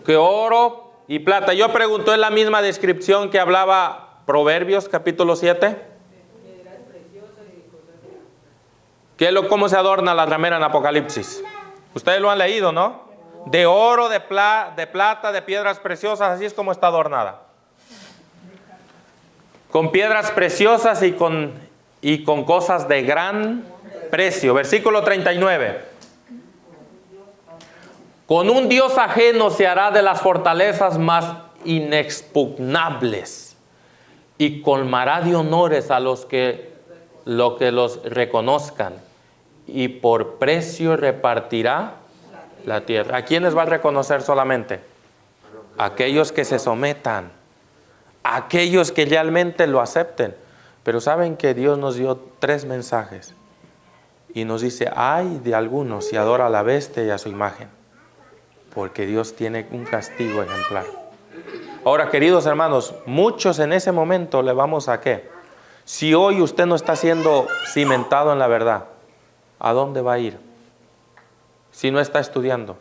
Que oro y plata. Yo pregunto, ¿es la misma descripción que hablaba Proverbios capítulo 7? ¿Cómo se adorna la ramera en Apocalipsis? Ustedes lo han leído, ¿no? De oro, de plata, de piedras preciosas, así es como está adornada. Con piedras preciosas y con cosas de gran precio. Versículo 39. Con un Dios ajeno se hará de las fortalezas más inexpugnables y colmará de honores a los que los reconozcan, y por precio repartirá la tierra. ¿A quiénes va a reconocer solamente? Aquellos que se sometan, aquellos que realmente lo acepten. Pero saben que Dios nos dio 3 mensajes y nos dice, ay de algunos si adora a la bestia y a su imagen, porque Dios tiene un castigo ejemplar. Ahora, queridos hermanos, muchos en ese momento le vamos a ¿qué? Si hoy usted no está siendo cimentado en la verdad, ¿a dónde va a ir? Si no está estudiando.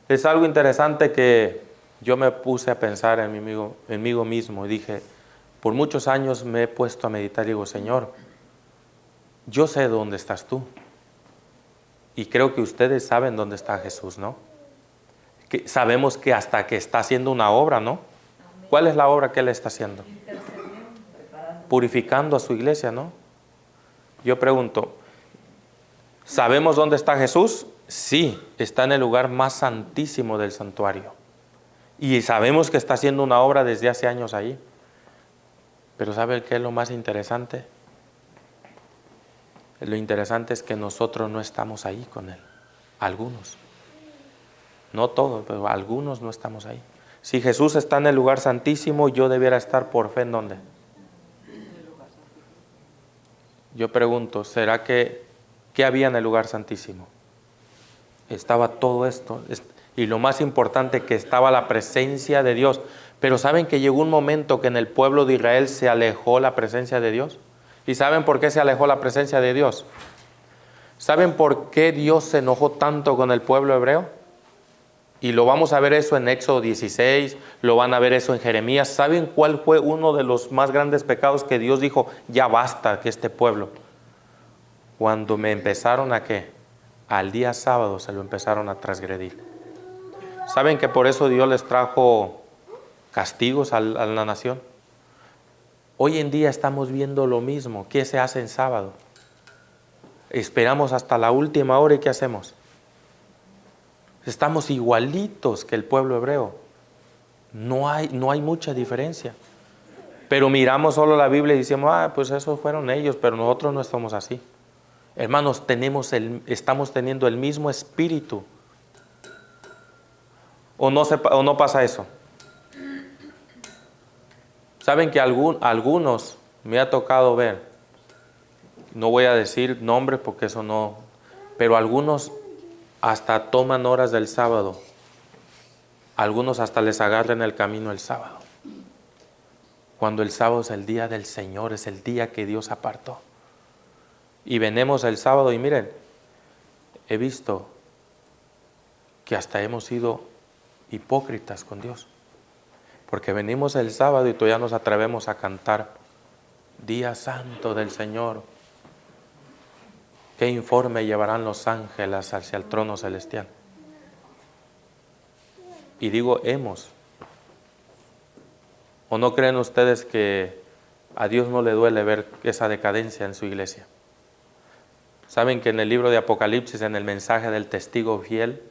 Es algo interesante que yo me puse a pensar en mí mismo y dije, por muchos años me he puesto a meditar y digo, Señor, yo sé dónde estás tú. Y creo que ustedes saben dónde está Jesús, ¿no? que sabemos que hasta que está haciendo una obra, ¿no? ¿Cuál es la obra que Él está haciendo? Purificando a su iglesia, ¿no? Yo pregunto, ¿sabemos dónde está Jesús? Sí, está en el lugar más santísimo del santuario. Y sabemos que está haciendo una obra desde hace años ahí. Pero ¿sabe qué es lo más interesante? Lo interesante es que nosotros no estamos ahí con Él. Algunos. No todos, pero algunos no estamos ahí. Si Jesús está en el lugar santísimo, yo debiera estar por fe ¿en dónde? Yo pregunto, ¿será que qué había en el lugar santísimo? Estaba todo esto. Y lo más importante, que estaba la presencia de Dios. Pero ¿saben que llegó un momento que en el pueblo de Israel se alejó la presencia de Dios? ¿Y saben por qué se alejó la presencia de Dios? ¿Saben por qué Dios se enojó tanto con el pueblo hebreo? Y lo vamos a ver eso en Éxodo 16, lo van a ver eso en Jeremías. ¿Saben cuál fue uno de los más grandes pecados que Dios dijo, ya basta que este pueblo? Cuando me empezaron a ¿qué? Al día sábado se lo empezaron a transgredir. ¿Saben que por eso Dios les trajo castigos a la nación? Hoy en día estamos viendo lo mismo. ¿Qué se hace en sábado? Esperamos hasta la última hora y ¿qué hacemos? Estamos igualitos que el pueblo hebreo. No hay mucha diferencia. Pero miramos solo la Biblia y decimos, pues esos fueron ellos, pero nosotros no estamos así. Hermanos, estamos teniendo el mismo espíritu. ¿O no pasa eso? Saben que algunos me ha tocado ver, no voy a decir nombres porque eso no, pero algunos hasta toman horas del sábado. Algunos hasta les agarran el camino el sábado. Cuando el sábado es el día del Señor, es el día que Dios apartó. Y venimos el sábado y miren, he visto que hasta hemos sido hipócritas con Dios. Porque venimos el sábado y todavía nos atrevemos a cantar Día Santo del Señor. ¿Qué informe llevarán los ángeles hacia el trono celestial? Y digo, hemos. ¿O no creen ustedes que a Dios no le duele ver esa decadencia en su iglesia? ¿Saben que en el libro de Apocalipsis, en el mensaje del testigo fiel,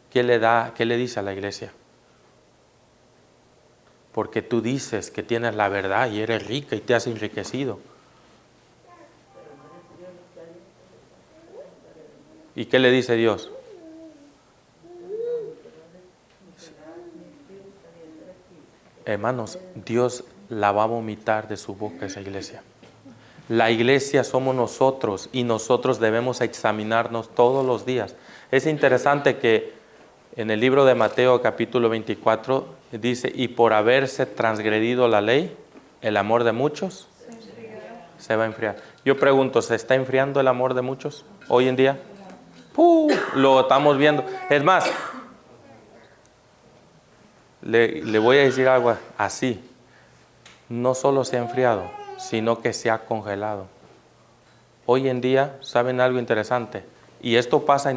qué le dice a la iglesia? Porque tú dices que tienes la verdad y eres rica y te has enriquecido. ¿Y qué le dice Dios? Hermanos, Dios la va a vomitar de su boca esa iglesia. La iglesia somos nosotros y nosotros debemos examinarnos todos los días. Es interesante que en el libro de Mateo capítulo 24 dice, y por haberse transgredido la ley, el amor de muchos se va a enfriar. Yo pregunto, ¿se está enfriando el amor de muchos hoy en día? Lo estamos viendo. Es más, le voy a decir algo así. No solo se ha enfriado, sino que se ha congelado. Hoy en día, ¿saben algo interesante? Y esto pasa,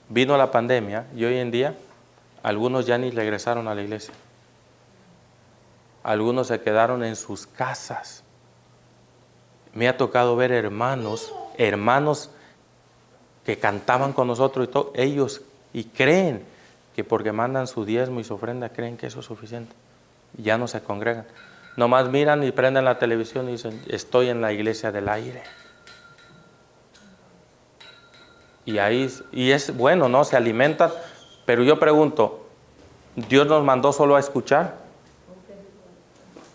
vino la pandemia y hoy en día algunos ya ni regresaron a la iglesia. Algunos se quedaron en sus casas. Me ha tocado ver hermanos que cantaban con nosotros y todo, ellos, y creen que porque mandan su diezmo y su ofrenda, creen que eso es suficiente. Ya no se congregan. Nomás miran y prenden la televisión y dicen, estoy en la iglesia del aire. Y es bueno, ¿no? Se alimentan. Pero yo pregunto, ¿Dios nos mandó solo a escuchar?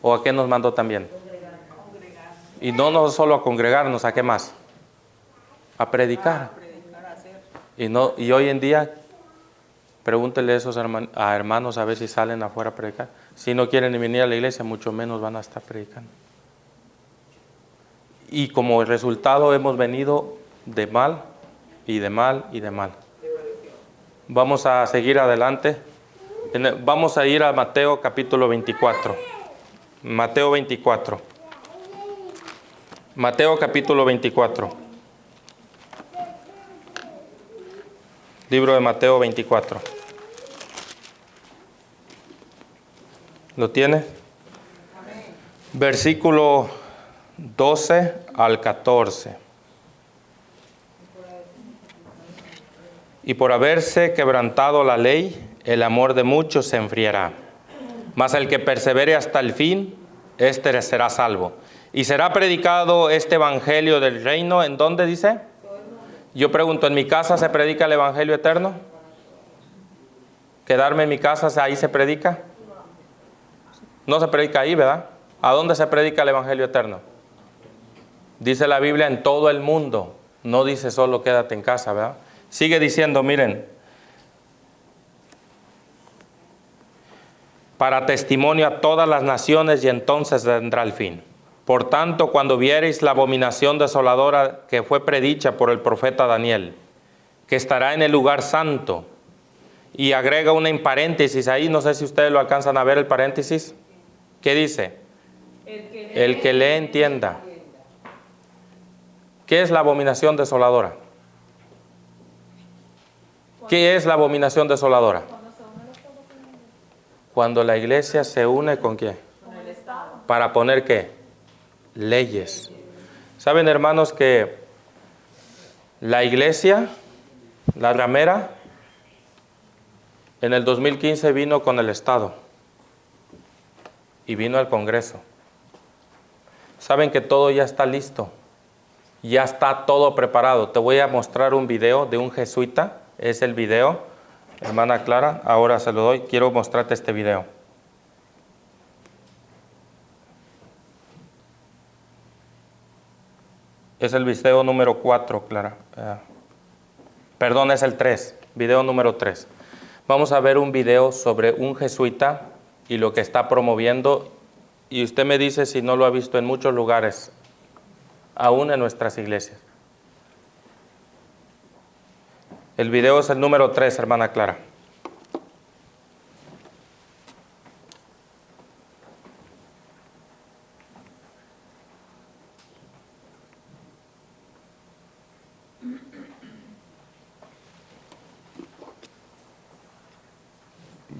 ¿O a qué nos mandó también? Y no solo a congregarnos, ¿a qué más? A predicar. Y hoy en día, pregúntele a esos hermanos a ver si salen afuera a predicar. Si no quieren ni venir a la iglesia, mucho menos van a estar predicando. Y como resultado hemos venido de mal y de mal y de mal. Vamos a seguir adelante. Vamos a ir a Mateo capítulo 24. Mateo 24. Mateo capítulo 24. Libro de Mateo 24. ¿Lo tiene? Versículo 12 al 14. Y por haberse quebrantado la ley, el amor de muchos se enfriará. Mas el que persevere hasta el fin, éste será salvo. Y será predicado este evangelio del reino, ¿en dónde dice? Yo pregunto, ¿en mi casa se predica el evangelio eterno? ¿Quedarme en mi casa, ahí se predica? No se predica ahí, ¿verdad? ¿A dónde se predica el evangelio eterno? Dice la Biblia en todo el mundo. No dice solo quédate en casa, ¿verdad? Sigue diciendo, miren. Para testimonio a todas las naciones, y entonces vendrá el fin. Por tanto, cuando viereis la abominación desoladora que fue predicha por el profeta Daniel, que estará en el lugar santo, y agrega una en paréntesis ahí, no sé si ustedes lo alcanzan a ver el paréntesis. ¿Qué dice? El que lee entienda. ¿Qué es la abominación desoladora? ¿Qué es la abominación desoladora? Cuando la iglesia se une ¿con quién? Para poner ¿qué? Leyes. ¿Saben, hermanos, que la iglesia, la ramera, en el 2015 vino con el Estado y vino al Congreso? Saben que todo ya está listo, ya está todo preparado. Te voy a mostrar un video de un jesuita, es el video, hermana Clara, ahora se lo doy, quiero mostrarte este video. Es el video número 4, Clara. Perdón, es el 3, video número 3. Vamos a ver un video sobre un jesuita y lo que está promoviendo. Y usted me dice si no lo ha visto en muchos lugares, aún en nuestras iglesias. El video es el número 3, hermana Clara.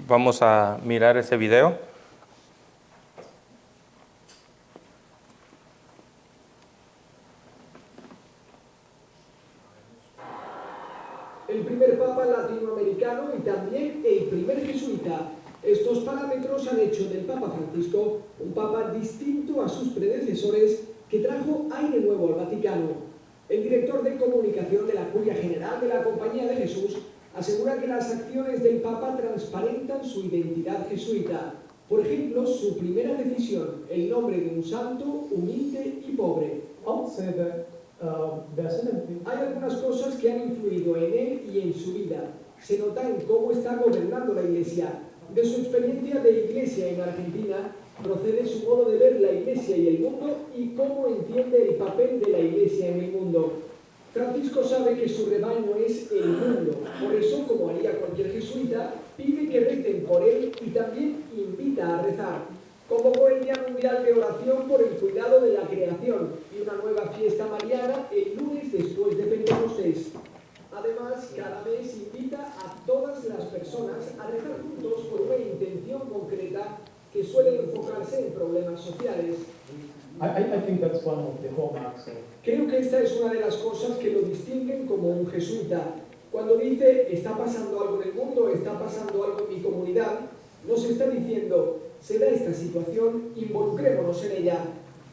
Vamos a mirar ese video. El primer papa latinoamericano y también el primer jesuita. Estos parámetros han hecho del Papa Francisco un papa distinto a sus predecesores que trajo aire nuevo al Vaticano. El director de comunicación de la Curia General de la Compañía de Jesús asegura que las acciones del Papa transparentan su identidad jesuita. Por ejemplo, su primera decisión, el nombre de un santo humilde y pobre. Hay algunas cosas que han influido en él y en su vida. Se nota en cómo está gobernando la Iglesia. De su experiencia de Iglesia en Argentina, procede su modo de ver la Iglesia y el mundo y cómo entiende el papel de la Iglesia en el mundo. Francisco sabe que su rebaño es el mundo. Por eso, como haría cualquier jesuita, pide que recen por él y también invita a rezar. Convocó el Día Mundial de Oración por el cuidado de la creación y una nueva fiesta mariana el lunes después de Pentecostés. Además, cada mes invita a todas las personas a rezar juntos por una intención concreta que suele enfocarse en problemas sociales. Creo que esta es una de las cosas que lo distinguen como un jesuita. Cuando dice, está pasando algo en el mundo, está pasando algo en mi comunidad, nos está diciendo, se da esta situación, involucrémonos en ella.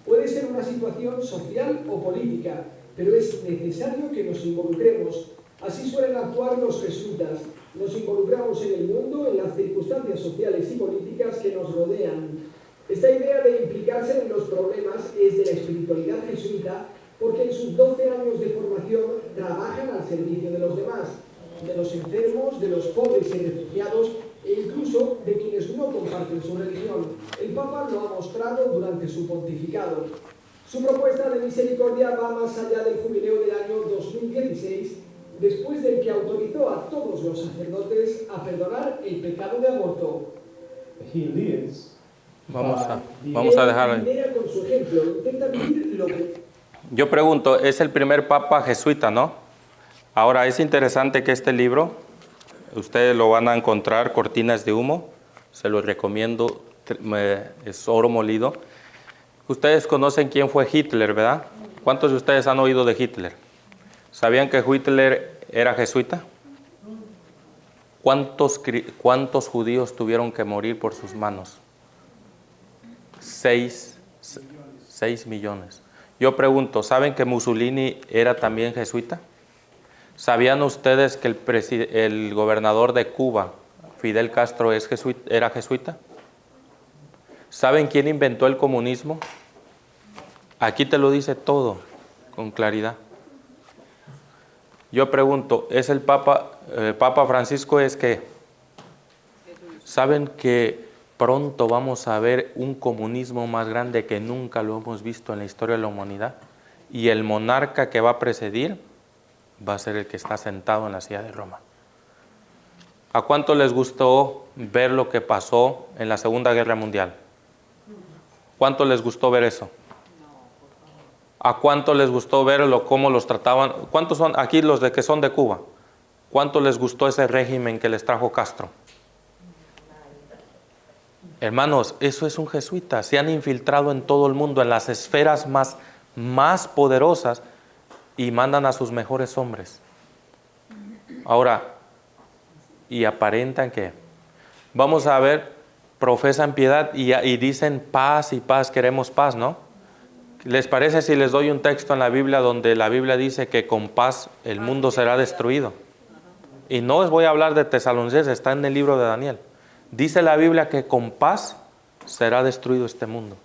Puede ser una situación social o política, pero es necesario que nos involucremos. Así suelen actuar los jesuitas. Nos involucramos en el mundo, en las circunstancias sociales y políticas que nos rodean. Esta idea de implicarse en los problemas es de la espiritualidad jesuita porque en sus 12 años de formación trabajan al servicio de los demás, de los enfermos, de los pobres y refugiados e incluso de quienes no comparten su religión. El Papa lo ha mostrado durante su pontificado. Su propuesta de misericordia va más allá del jubileo del año 2016, después del que autorizó a todos los sacerdotes a perdonar el pecado de aborto. Vamos a dejarlo ahí. Con su ejemplo, intenta vivir lo que... Yo pregunto, es el primer papa jesuita, ¿no? Ahora, es interesante que este libro, ustedes lo van a encontrar, Cortinas de Humo, se lo recomiendo es oro molido. Ustedes conocen quién fue Hitler, ¿verdad? ¿Cuántos de ustedes han oído de Hitler? ¿Sabían que Hitler era jesuita? ¿Cuántos judíos tuvieron que morir por sus manos? 6 millones. Yo pregunto, ¿saben que Mussolini era también jesuita? ¿Sabían ustedes que el gobernador de Cuba, Fidel Castro, era jesuita? ¿Saben quién inventó el comunismo? Aquí te lo dice todo con claridad. Yo pregunto, ¿es el Papa Francisco es qué? ¿Saben que pronto vamos a ver un comunismo más grande que nunca lo hemos visto en la historia de la humanidad? Y el monarca que va a presidir va a ser el que está sentado en la silla de Roma. ¿A cuánto les gustó ver lo que pasó en la Segunda Guerra Mundial? ¿Cuánto les gustó ver eso? ¿A cuánto les gustó verlo, cómo los trataban? ¿Cuántos son aquí los de que son de Cuba? ¿Cuánto les gustó ese régimen que les trajo Castro? Hermanos, eso es un jesuita. Se han infiltrado en todo el mundo, en las esferas más poderosas, y mandan a sus mejores hombres. Ahora, y aparentan que, vamos a ver, profesan piedad y dicen paz y paz, queremos paz, ¿no? ¿Les parece si les doy un texto en la Biblia donde la Biblia dice que con paz el mundo será destruido? Y no les voy a hablar de Tesalonicenses, está en el libro de Daniel. Dice la Biblia que con paz será destruido este mundo.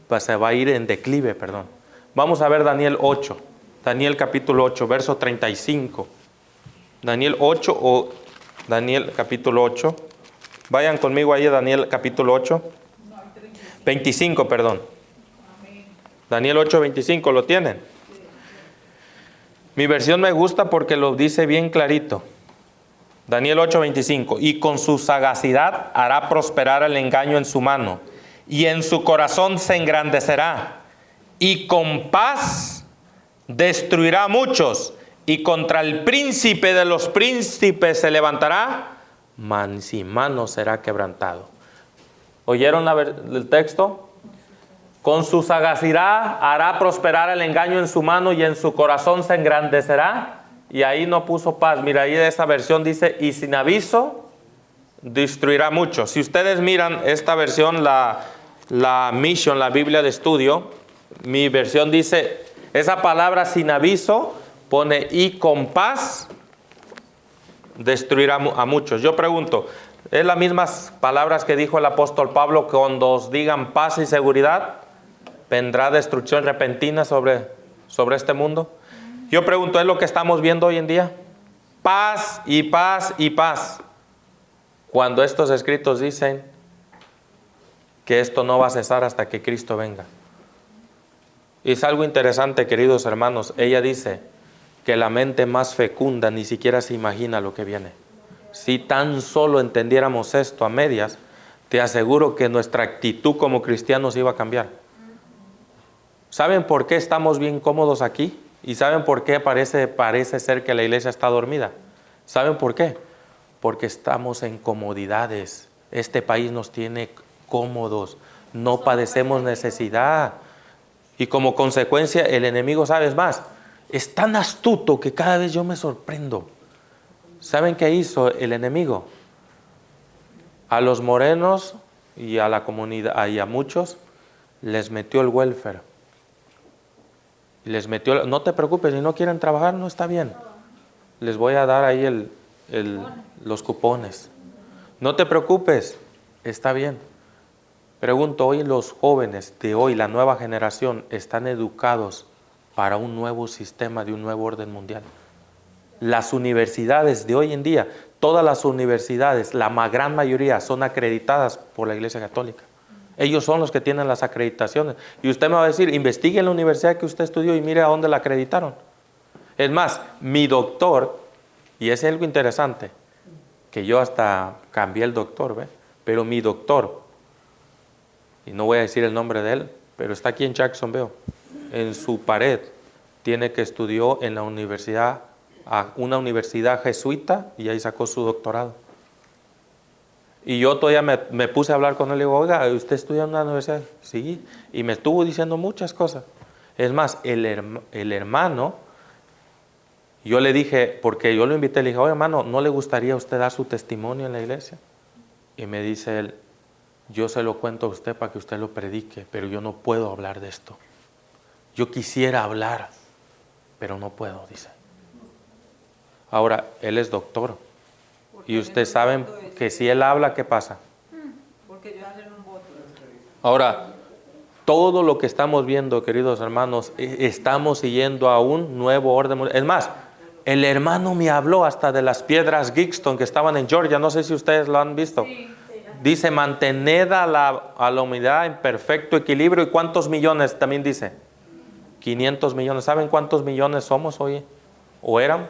Pues se va a ir en declive, perdón. Vamos a ver Daniel 8. Daniel capítulo 8, verso 35. Daniel 8 o Daniel capítulo 8. Vayan conmigo ahí a Daniel capítulo 8. 25, perdón. Daniel 8, 25, ¿lo tienen? Mi versión me gusta porque lo dice bien clarito. Daniel 8, 25. Y con su sagacidad hará prosperar el engaño en su mano, y en su corazón se engrandecerá, y con paz destruirá a muchos, y contra el príncipe de los príncipes se levantará, mas y mano será quebrantado. ¿Oyeron el texto? Con su sagacidad hará prosperar el engaño en su mano, y en su corazón se engrandecerá. Y ahí no puso paz. Mira, ahí de esa versión dice, y sin aviso destruirá mucho. Si ustedes miran esta versión, la Mission, la Biblia de estudio, mi versión dice, esa palabra sin aviso pone, y con paz destruirá a muchos. Yo pregunto, ¿es las mismas palabras que dijo el apóstol Pablo, que cuando os digan paz y seguridad, vendrá destrucción repentina sobre este mundo? Yo pregunto, ¿es lo que estamos viendo hoy en día? Paz y paz y paz. Cuando estos escritos dicen que esto no va a cesar hasta que Cristo venga. Y es algo interesante, queridos hermanos. Ella dice que la mente más fecunda ni siquiera se imagina lo que viene. Si tan solo entendiéramos esto a medias, te aseguro que nuestra actitud como cristianos iba a cambiar. ¿Saben por qué estamos bien cómodos aquí? ¿Y saben por qué parece ser que la iglesia está dormida? ¿Saben por qué? Porque estamos en comodidades. Este país nos tiene cómodos. No padecemos necesidad. Y como consecuencia, el enemigo, ¿sabes más? Es tan astuto que cada vez yo me sorprendo. ¿Saben qué hizo el enemigo? A los morenos y a la comunidad, y a muchos, les metió el welfare. Les metió, no te preocupes, si no quieren trabajar, no está bien. Les voy a dar ahí los cupones. No te preocupes, está bien. Pregunto, hoy los jóvenes de hoy, la nueva generación, están educados para un nuevo sistema de un nuevo orden mundial. Las universidades de hoy en día, todas las universidades, la gran mayoría son acreditadas por la Iglesia Católica. Ellos son los que tienen las acreditaciones. Y usted me va a decir, investigue en la universidad que usted estudió y mire a dónde la acreditaron. Es más, mi doctor, y es algo interesante, que yo hasta cambié el doctor, ¿ve? Pero mi doctor, y no voy a decir el nombre de él, pero está aquí en Jacksonville, en su pared, tiene que estudió en la universidad, una universidad jesuita, y ahí sacó su doctorado. Y yo todavía me puse a hablar con él y digo, oiga, ¿usted estudia en una universidad? Sí. Y me estuvo diciendo muchas cosas. Es más, el hermano, yo le dije, porque yo lo invité, le dije, oye hermano, ¿no le gustaría a usted dar su testimonio en la iglesia? Y me dice él, yo se lo cuento a usted para que usted lo predique, pero yo no puedo hablar de esto. Yo quisiera hablar, pero no puedo, dice. Ahora, él es doctor. Y ustedes saben que si él habla, ¿qué pasa? Porque yo hacen un voto. Ahora, todo lo que estamos viendo, queridos hermanos, estamos siguiendo a un nuevo orden. Es más, el hermano me habló hasta de las piedras Gigston que estaban en Georgia. No sé si ustedes lo han visto. Dice, mantened a la humanidad en perfecto equilibrio. ¿Y cuántos millones? También dice, 500 millones. ¿Saben cuántos millones somos hoy? ¿O eran?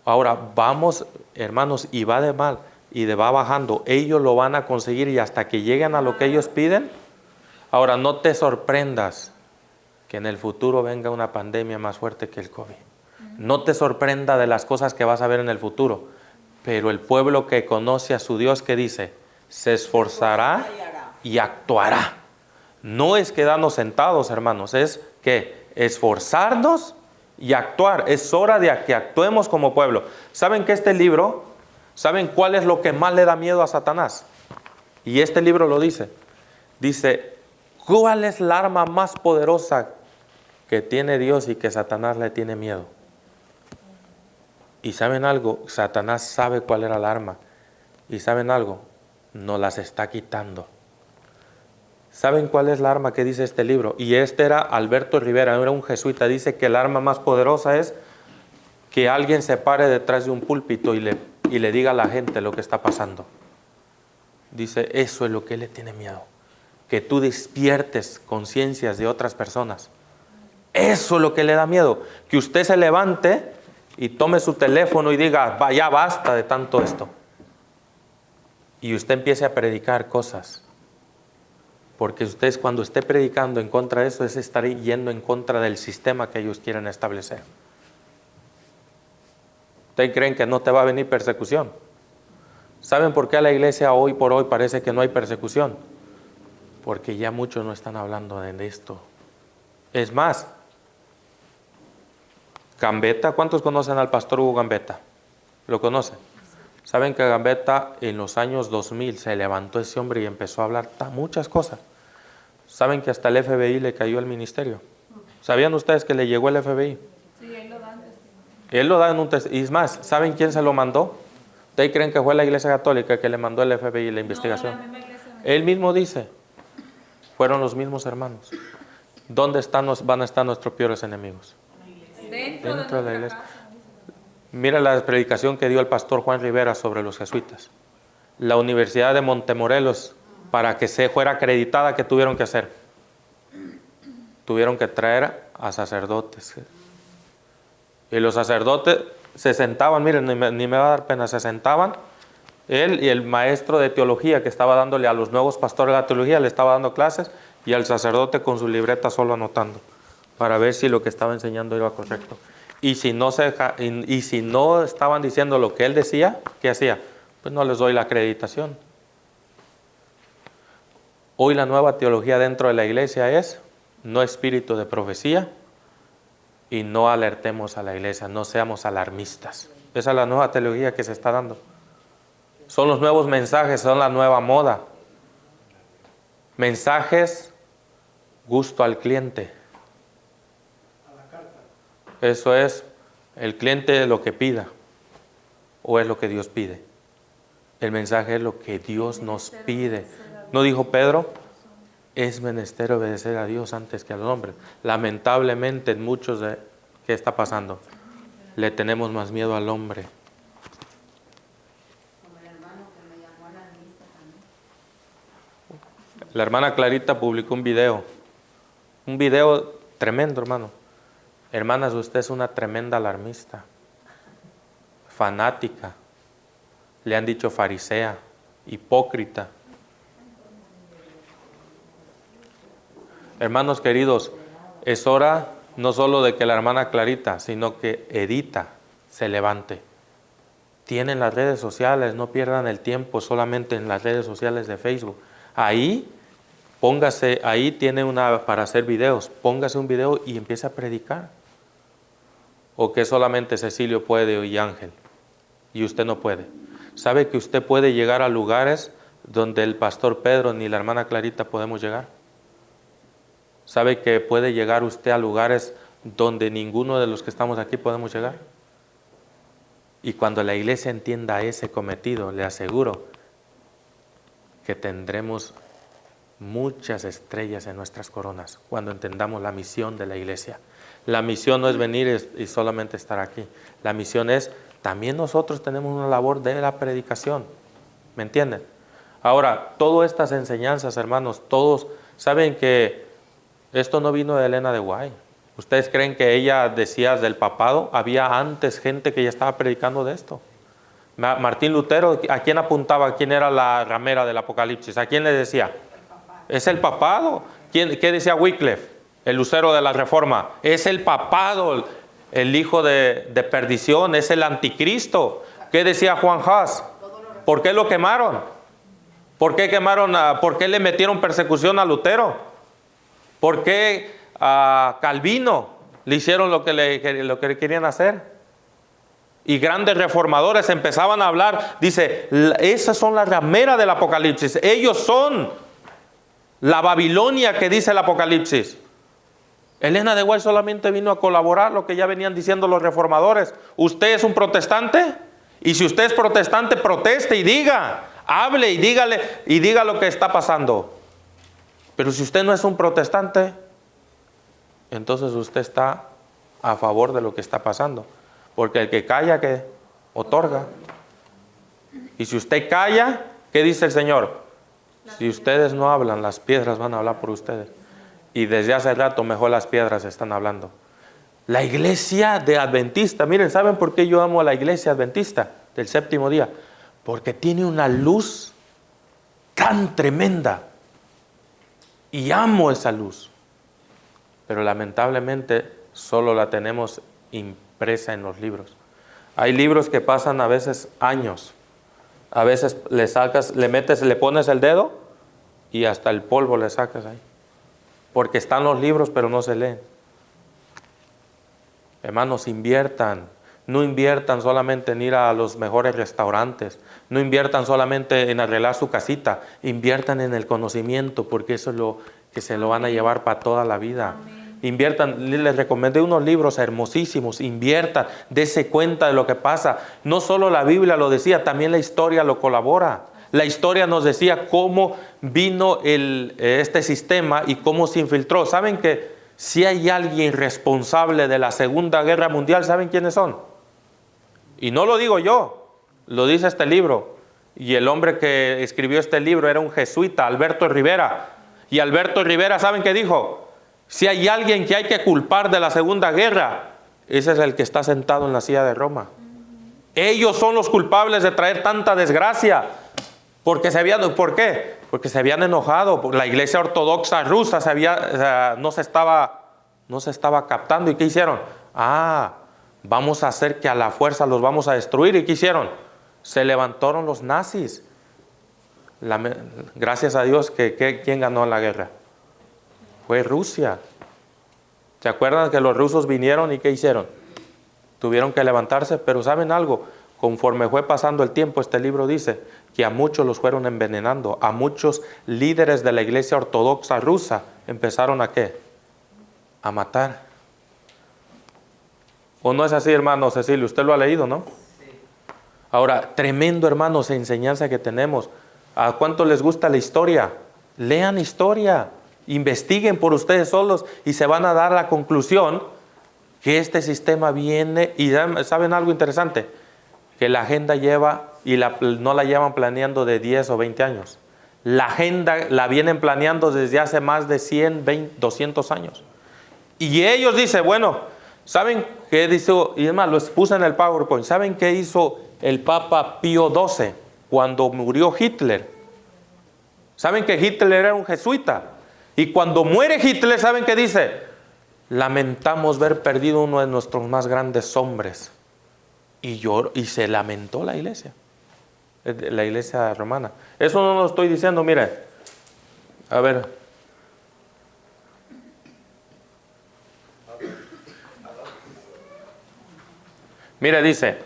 Ahora, vamos, hermanos, y va de mal, y va bajando. Ellos lo van a conseguir y hasta que lleguen a lo que ellos piden. Ahora, no te sorprendas que en el futuro venga una pandemia más fuerte que el COVID. No te sorprenda de las cosas que vas a ver en el futuro. Pero el pueblo que conoce a su Dios, ¿qué dice? Se esforzará y actuará. No es quedarnos sentados, hermanos, es que esforzarnos y actuar. Es hora de que actuemos como pueblo. ¿Saben que este libro, saben cuál es lo que más le da miedo a Satanás? Y este libro lo dice. Dice, ¿cuál es la arma más poderosa que tiene Dios y que Satanás le tiene miedo? Y ¿saben algo? Satanás sabe cuál era la arma. ¿Y saben algo? Nos las está quitando. ¿Saben cuál es la arma que dice este libro? Y este era Alberto Rivera, era un jesuita. Dice que el arma más poderosa es que alguien se pare detrás de un púlpito y le diga a la gente lo que está pasando. Dice, eso es lo que él le tiene miedo. Que tú despiertes conciencias de otras personas. Eso es lo que le da miedo. Que usted se levante y tome su teléfono y diga, ya basta de tanto esto. Y usted empiece a predicar cosas. Porque ustedes cuando esté predicando en contra de eso es estar yendo en contra del sistema que ellos quieren establecer. ¿Ustedes creen que no te va a venir persecución? ¿Saben por qué a la iglesia hoy por hoy parece que no hay persecución? Porque ya muchos no están hablando de esto. Es más, Gambetta, ¿cuántos conocen al pastor Hugo Gambetta? ¿Lo conocen? Saben que Gambetta en los años 2000 se levantó ese hombre y empezó a hablar muchas cosas. Saben que hasta el FBI le cayó el ministerio. ¿Sabían ustedes que le llegó el FBI? Sí, él lo da en testimonio. Él lo da en un testimonio. Y es más, ¿saben quién se lo mandó? ¿Ustedes creen que fue la Iglesia Católica que le mandó el FBI la investigación? No, la misma iglesia. Él mismo dice, fueron los mismos hermanos. ¿Dónde van a estar nuestros peores enemigos? Dentro de la de iglesia. casa. Mira la predicación que dio el pastor Juan Rivera sobre los jesuitas. La Universidad de Montemorelos, para que se fuera acreditada, ¿qué tuvieron que hacer? Tuvieron que traer a sacerdotes. Y los sacerdotes se sentaban, miren, ni me va a dar pena, se sentaban. Él y el maestro de teología que estaba dándole a los nuevos pastores de la teología, le estaba dando clases, y al sacerdote con su libreta solo anotando, para ver si lo que estaba enseñando era correcto. Y si no estaban diciendo lo que él decía, ¿qué hacía? Pues no les doy la acreditación. Hoy la nueva teología dentro de la iglesia es no espíritu de profecía y no alertemos a la iglesia, no seamos alarmistas. Esa es la nueva teología que se está dando. Son los nuevos mensajes, son la nueva moda. Mensajes, gusto al cliente. Eso es, el cliente lo que pida, o es lo que Dios pide. El mensaje es lo que Dios nos pide. ¿No dijo Pedro? Es menester obedecer a Dios antes que a los hombres. Lamentablemente en muchos ¿qué está pasando? Le tenemos más miedo al hombre. Como el hermano que me llamó a la lista también. La hermana Clarita publicó un video tremendo, hermano. Hermanas, usted es una tremenda alarmista, fanática, le han dicho farisea, hipócrita. Hermanos queridos, es hora no solo de que la hermana Clarita, sino que Edita se levante. tienen las redes sociales, no pierdan el tiempo solamente en las redes sociales de Facebook. Ahí, póngase, ahí tiene una para hacer videos, póngase un video y empiece a predicar. ¿O que solamente Cecilio puede y Ángel? Y usted no puede. ¿Sabe que usted puede llegar a lugares donde el pastor Pedro ni la hermana Clarita podemos llegar? ¿Sabe que puede llegar usted a lugares donde ninguno de los que estamos aquí podemos llegar? Y cuando la iglesia entienda ese cometido, le aseguro que tendremos muchas estrellas en nuestras coronas cuando entendamos la misión de la iglesia. La misión no es venir y solamente estar aquí. La misión es, también nosotros tenemos una labor de la predicación. ¿Me entienden? Ahora, todas estas enseñanzas, hermanos, todos saben que esto no vino de Elena de White. ¿Ustedes creen que ella decía del papado? Había antes gente que ya estaba predicando de esto. Martín Lutero, ¿a quién apuntaba? ¿Quién era la ramera del Apocalipsis? ¿A quién le decía? Es el papado. ¿Qué decía Wycliffe? El lucero de la Reforma. Es el papado, el hijo de perdición, es el anticristo. ¿Qué decía Juan Hus? ¿Por qué lo quemaron? ¿Por qué quemaron? ¿Por qué le metieron persecución a Lutero? ¿Por qué a Calvino le hicieron lo que le querían hacer? Y grandes reformadores empezaban a hablar, dice, esas son las rameras del Apocalipsis, ellos son la Babilonia que dice el Apocalipsis. Elena de White solamente vino a colaborar lo que ya venían diciendo los reformadores. ¿Usted es un protestante? Y si usted es protestante, proteste y diga, hable y dígale y diga lo que está pasando. Pero si usted no es un protestante, entonces usted está a favor de lo que está pasando. Porque el que calla, que otorga. Y si usted calla, ¿qué dice el Señor? Si ustedes no hablan, las piedras van a hablar por ustedes. Y desde hace rato mejor las piedras están hablando. La iglesia de Adventista, miren, ¿saben por qué yo amo a la iglesia adventista del séptimo día? Porque tiene una luz tan tremenda. Y amo esa luz. Pero lamentablemente solo la tenemos impresa en los libros. Hay libros que pasan a veces años. A veces le pones el dedo y hasta el polvo le sacas ahí. Porque están los libros pero no se leen. Hermanos, inviertan. No inviertan solamente en ir a los mejores restaurantes. No inviertan solamente en arreglar su casita. Inviertan en el conocimiento, porque eso es lo que se lo van a llevar para toda la vida. Inviertan, les recomendé unos libros hermosísimos. Inviertan, dése cuenta de lo que pasa. No solo la Biblia lo decía, también la historia lo colabora. La historia nos decía cómo vino este sistema y cómo se infiltró. ¿Saben que si hay alguien responsable de la Segunda Guerra Mundial, ¿saben quiénes son? Y no lo digo yo, lo dice este libro. Y el hombre que escribió este libro era un jesuita, Alberto Rivera. Y Alberto Rivera, ¿saben qué dijo? Si hay alguien que hay que culpar de la Segunda Guerra, ese es el que está sentado en la silla de Roma. Ellos son los culpables de traer tanta desgracia. ¿Por qué? Porque se habían enojado. La iglesia ortodoxa rusa no se estaba captando. ¿Y qué hicieron? Vamos a hacer que a la fuerza los vamos a destruir. ¿Y qué hicieron? Se levantaron los nazis. Gracias a Dios ¿quién ganó la guerra? Fue Rusia. ¿Se acuerdan que los rusos vinieron y qué hicieron? Tuvieron que levantarse, pero ¿saben algo? Conforme fue pasando el tiempo, este libro dice que a muchos los fueron envenenando. A muchos líderes de la iglesia ortodoxa rusa empezaron ¿a qué? A matar. ¿O no es así, hermano Cecilio? Usted lo ha leído, ¿no? Sí. Ahora, tremendo, hermanos, enseñanza que tenemos. ¿A cuánto les gusta la historia? Lean historia. Investiguen por ustedes solos y se van a dar la conclusión que este sistema viene. Y ¿saben algo interesante? Que la agenda lleva, y no la llevan planeando de 10 o 20 años. La agenda la vienen planeando desde hace más de 100, 20, 200 años. Y ellos dicen, bueno, ¿saben qué hizo? Y es más, lo puse en el PowerPoint. ¿Saben qué hizo el Papa Pío XII cuando murió Hitler? ¿Saben que Hitler era un jesuita? Y cuando muere Hitler, ¿saben qué dice? Lamentamos ver perdido uno de nuestros más grandes hombres. Y lloró, y se lamentó la iglesia romana. Eso no lo estoy diciendo, mire. A ver. Mire, dice,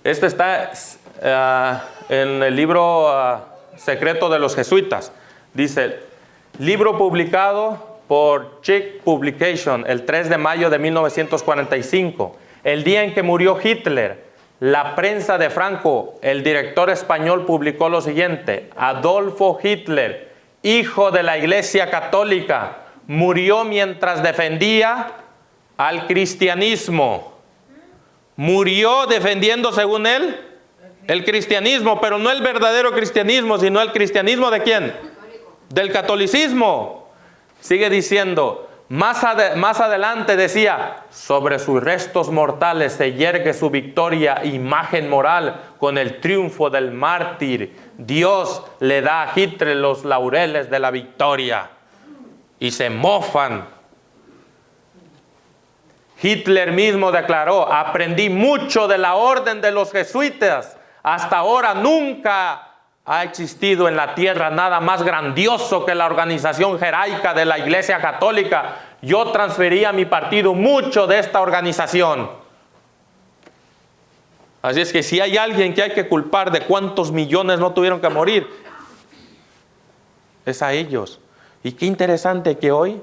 este está en el libro secreto de los jesuitas. Dice, libro publicado por Chick Publication el 3 de mayo de 1945, el día en que murió Hitler. La prensa de Franco, el director español, publicó lo siguiente: Adolfo Hitler, hijo de la Iglesia Católica, murió mientras defendía al cristianismo. Murió defendiendo, según él, el cristianismo, pero no el verdadero cristianismo, sino el cristianismo ¿de quién? Del catolicismo. Sigue diciendo, más adelante decía, sobre sus restos mortales se yergue su victoria, imagen moral, con el triunfo del mártir. Dios le da a Hitler los laureles de la victoria. Y se mofan. Hitler mismo declaró, aprendí mucho de la orden de los jesuitas. Hasta ahora nunca ha existido en la tierra nada más grandioso que la organización jerárquica de la Iglesia Católica. Yo transferí a mi partido mucho de esta organización. Así es que si hay alguien que hay que culpar de cuántos millones no tuvieron que morir, es a ellos. Y qué interesante que hoy,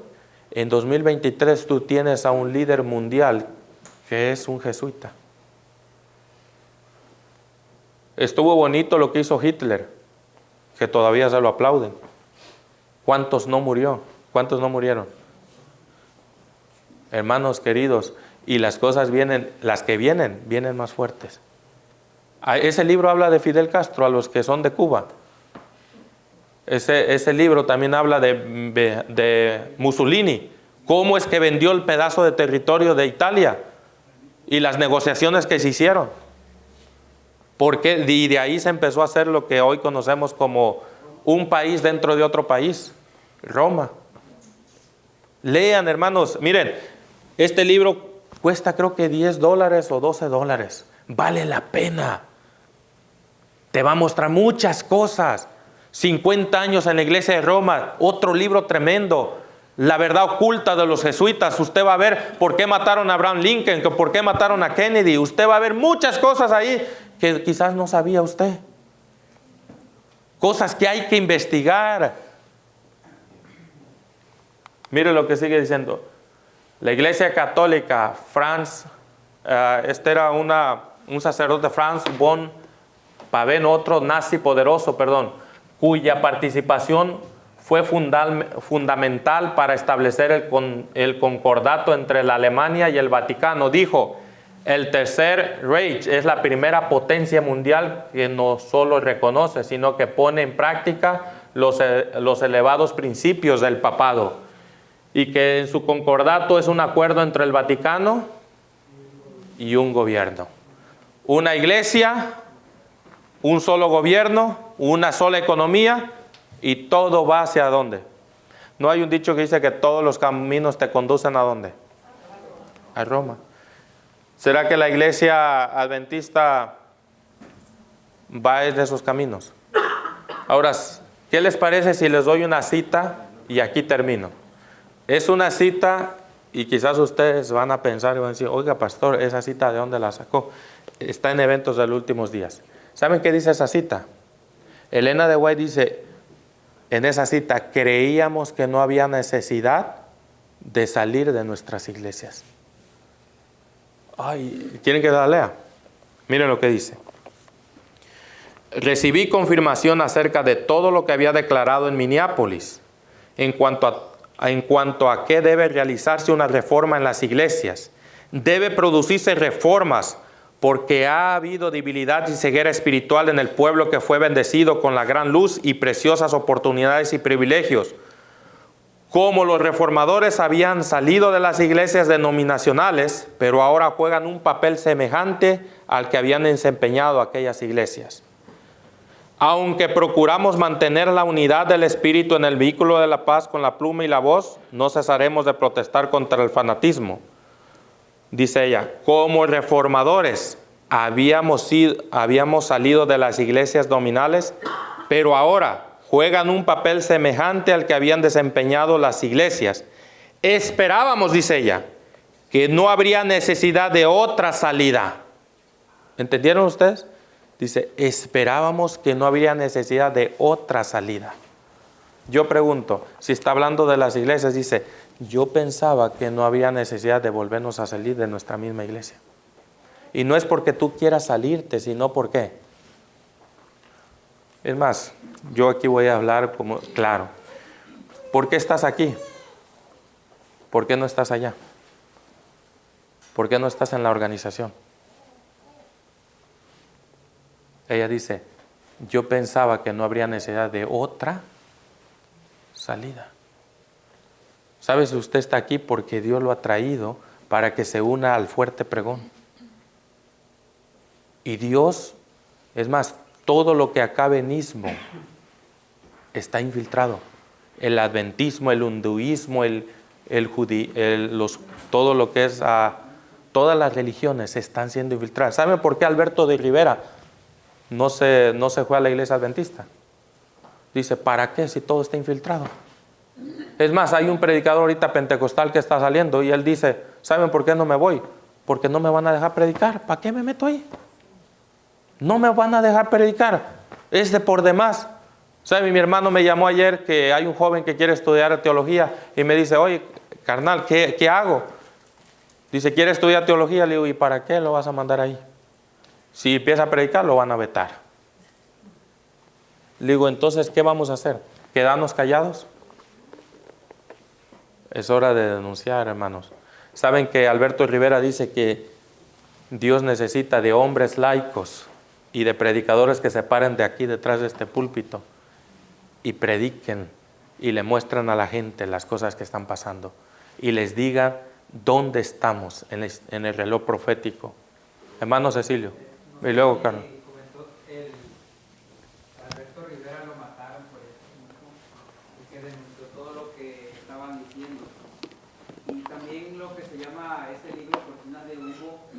en 2023, tú tienes a un líder mundial que es un jesuita. Estuvo bonito lo que hizo Hitler, que todavía se lo aplauden. ¿Cuántos no murió? ¿Cuántos no murieron? Hermanos queridos, y las cosas vienen, las que vienen más fuertes. Ese libro habla de Fidel Castro, a los que son de Cuba. Ese libro también habla de Mussolini, cómo es que vendió el pedazo de territorio de Italia y las negociaciones que se hicieron. Porque y de ahí se empezó a hacer lo que hoy conocemos como un país dentro de otro país, Roma. Lean, hermanos, miren, este libro cuesta creo que $10 o $12. Vale la pena. Te va a mostrar muchas cosas. 50 años en la iglesia de Roma, otro libro tremendo. La verdad oculta de los jesuitas. Usted va a ver por qué mataron a Abraham Lincoln, por qué mataron a Kennedy. Usted va a ver muchas cosas ahí que quizás no sabía usted. Cosas que hay que investigar. Mire lo que sigue diciendo. La iglesia católica, este era un sacerdote, Franz von Papen, otro nazi poderoso, cuya participación fue fundamental para establecer el concordato entre la Alemania y el Vaticano. Dijo, el Tercer Reich es la primera potencia mundial que no solo reconoce, sino que pone en práctica los elevados principios del papado. Y que en su concordato es un acuerdo entre el Vaticano y un gobierno. Una iglesia, un solo gobierno, una sola economía, y todo va hacia ¿dónde? ¿No hay un dicho que dice que todos los caminos te conducen a dónde? A Roma. ¿Será que la iglesia adventista va en esos caminos? Ahora, ¿qué les parece si les doy una cita y aquí termino? Es una cita y quizás ustedes van a pensar y van a decir, oiga pastor, ¿esa cita de dónde la sacó? Está en Eventos de los Últimos Días. ¿Saben qué dice esa cita? Elena de White dice, en esa cita, creíamos que no había necesidad de salir de nuestras iglesias. Ay, ¿quieren que la lea? Miren lo que dice. Recibí confirmación acerca de todo lo que había declarado en Minneapolis en cuanto a que debe realizarse una reforma en las iglesias. Debe producirse reformas porque ha habido debilidad y ceguera espiritual en el pueblo que fue bendecido con la gran luz y preciosas oportunidades y privilegios. Como los reformadores habían salido de las iglesias denominacionales, pero ahora juegan un papel semejante al que habían desempeñado aquellas iglesias. Aunque procuramos mantener la unidad del espíritu en el vehículo de la paz con la pluma y la voz, no cesaremos de protestar contra el fanatismo. Dice ella, como reformadores, habíamos salido de las iglesias nominales, pero ahora juegan un papel semejante al que habían desempeñado las iglesias. Esperábamos, dice ella, que no habría necesidad de otra salida. ¿Entendieron ustedes? Dice, esperábamos que no habría necesidad de otra salida. Yo pregunto, si está hablando de las iglesias, dice, yo pensaba que no había necesidad de volvernos a salir de nuestra misma iglesia. Y no es porque tú quieras salirte, sino porque. Es más, yo aquí voy a hablar como claro. ¿Por qué estás aquí? ¿Por qué no estás allá? ¿Por qué no estás en la organización? Ella dice, yo pensaba que no habría necesidad de otra salida. ¿Sabe si usted está aquí? Porque Dios lo ha traído para que se una al fuerte pregón. Y Dios, es más, todo lo que acabenismo está infiltrado. El adventismo, el hinduismo, todo lo que es, todas las religiones están siendo infiltradas. ¿Saben por qué Alberto de Rivera no se fue a la iglesia adventista? Dice, ¿para qué si todo está infiltrado? Es más, hay un predicador ahorita pentecostal que está saliendo y él dice, ¿saben por qué no me voy? Porque no me van a dejar predicar. ¿Para qué me meto ahí? No me van a dejar predicar. Es de por demás. ¿Sabe? Mi hermano me llamó ayer que hay un joven que quiere estudiar teología y me dice, oye, carnal, ¿qué hago? Dice, ¿quiere estudiar teología? Le digo, ¿y para qué lo vas a mandar ahí? Si empieza a predicar, lo van a vetar. Le digo, entonces, ¿qué vamos a hacer? ¿Quedarnos callados? Es hora de denunciar, hermanos. ¿Saben que Alberto Rivera dice que Dios necesita de hombres laicos y de predicadores que se paren de aquí detrás de este púlpito y prediquen y le muestran a la gente las cosas que están pasando y les digan dónde estamos en el reloj profético? Hermano Cecilio, y luego Carlos. Alberto Rivera lo mataron por eso mismo, que denunció todo lo que estaban diciendo. Y también lo que se llama ese libro Cortinas de Humo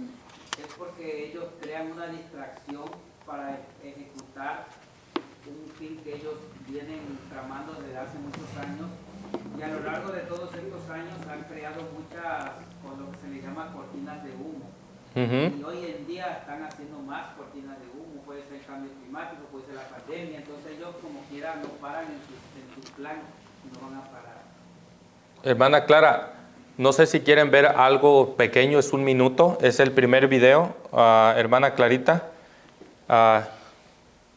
es porque ellos crean una distracción para ejecutar un fin que ellos vienen tramando desde hace muchos años, y a lo largo de todos estos años han creado muchas, con lo que se le llama cortinas de humo. Y hoy en día están haciendo más cortinas de humo, puede ser el cambio climático, puede ser la pandemia, entonces ellos como quiera no paran en su plan, no van a parar. Hermana Clara, no sé si quieren ver algo pequeño, es 1 minuto, es el primer video, hermana Clarita.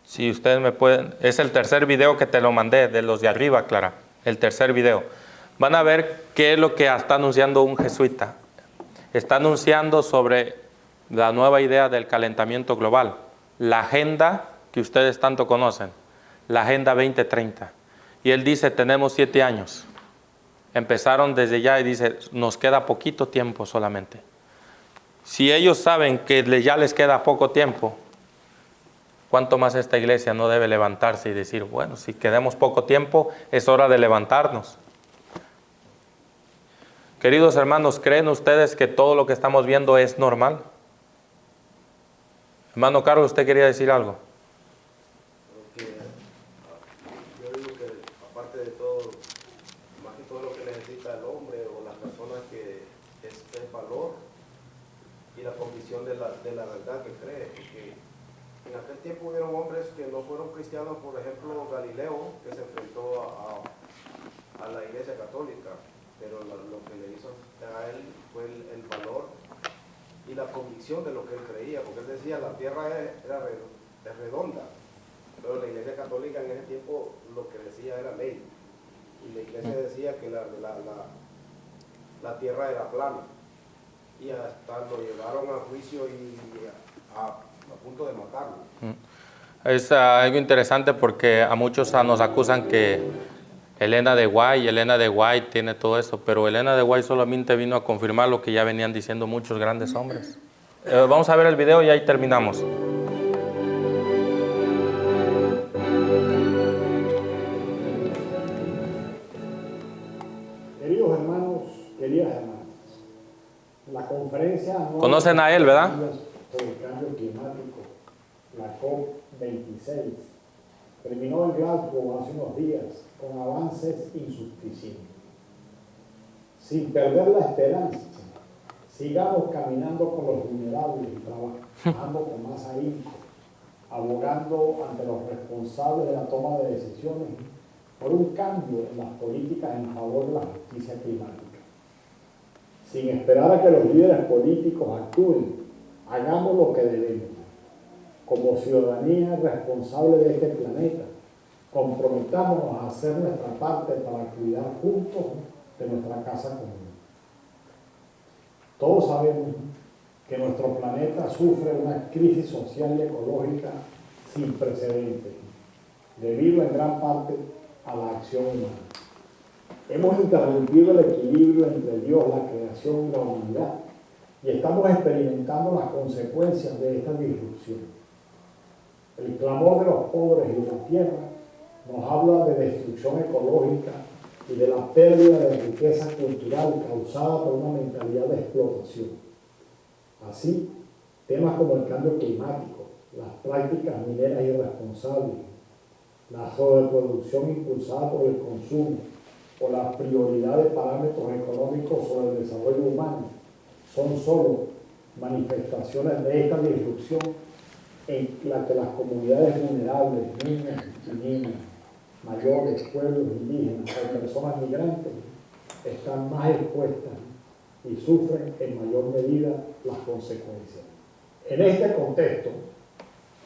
Si ustedes me pueden, es el tercer video que te lo mandé, de los de arriba, Clara, el tercer video. Van a ver qué es lo que está anunciando un jesuita. Está anunciando sobre la nueva idea del calentamiento global, la agenda que ustedes tanto conocen, la Agenda 2030. Y él dice, tenemos 7 años. Empezaron desde ya y dice, nos queda poquito tiempo solamente. Si ellos saben que ya les queda poco tiempo, ¿cuánto más esta iglesia no debe levantarse y decir, bueno, si quedamos poco tiempo, es hora de levantarnos? Queridos hermanos, ¿creen ustedes que todo lo que estamos viendo es normal? Hermano Carlos, ¿usted quería decir algo? Yo digo que aparte de todo, más que todo lo que necesita el hombre o las personas que es valor y la convicción de la verdad que cree. Porque en aquel tiempo hubieron hombres que no fueron cristianos, por ejemplo Galileo, que se enfrentó a la iglesia católica, pero lo que le hizo a él fue el valor y la convicción de lo que él creía, porque él decía la tierra es redonda, pero la iglesia católica en ese tiempo lo que decía era ley, y la iglesia decía que la tierra era plana, y hasta lo llevaron a juicio y a punto de matarlo. Es algo interesante porque a muchos nos acusan que Elena de White tiene todo eso, pero Elena de White solamente vino a confirmar lo que ya venían diciendo muchos grandes hombres. Vamos a ver el video y ahí terminamos. Queridos hermanos, queridas hermanas, la conferencia anual ¿Conocen a él, verdad? por el cambio climático COP26 terminó en Glasgow hace unos días con avances insuficientes. Sin perder la esperanza, sigamos caminando con los vulnerables y trabajando con más ahínco, abogando ante los responsables de la toma de decisiones por un cambio en las políticas en favor de la justicia climática. Sin esperar a que los líderes políticos actúen, hagamos lo que debemos. Como ciudadanía responsable de este planeta, comprometámonos a hacer nuestra parte para cuidar juntos de nuestra casa común. Todos sabemos que nuestro planeta sufre una crisis social y ecológica sin precedentes, debido en gran parte a la acción humana. Hemos interrumpido el equilibrio entre Dios, la creación y la humanidad, y estamos experimentando las consecuencias de esta disrupción. El clamor de los pobres y de la tierra nos habla de destrucción ecológica y de la pérdida de riqueza cultural causada por una mentalidad de explotación. Así, temas como el cambio climático, las prácticas mineras irresponsables, la sobreproducción impulsada por el consumo o la prioridad de parámetros económicos sobre el desarrollo humano son solo manifestaciones de esta disrupción en la que las comunidades vulnerables, niños y niñas, mayores, pueblos indígenas o personas migrantes están más expuestas y sufren en mayor medida las consecuencias. En este contexto,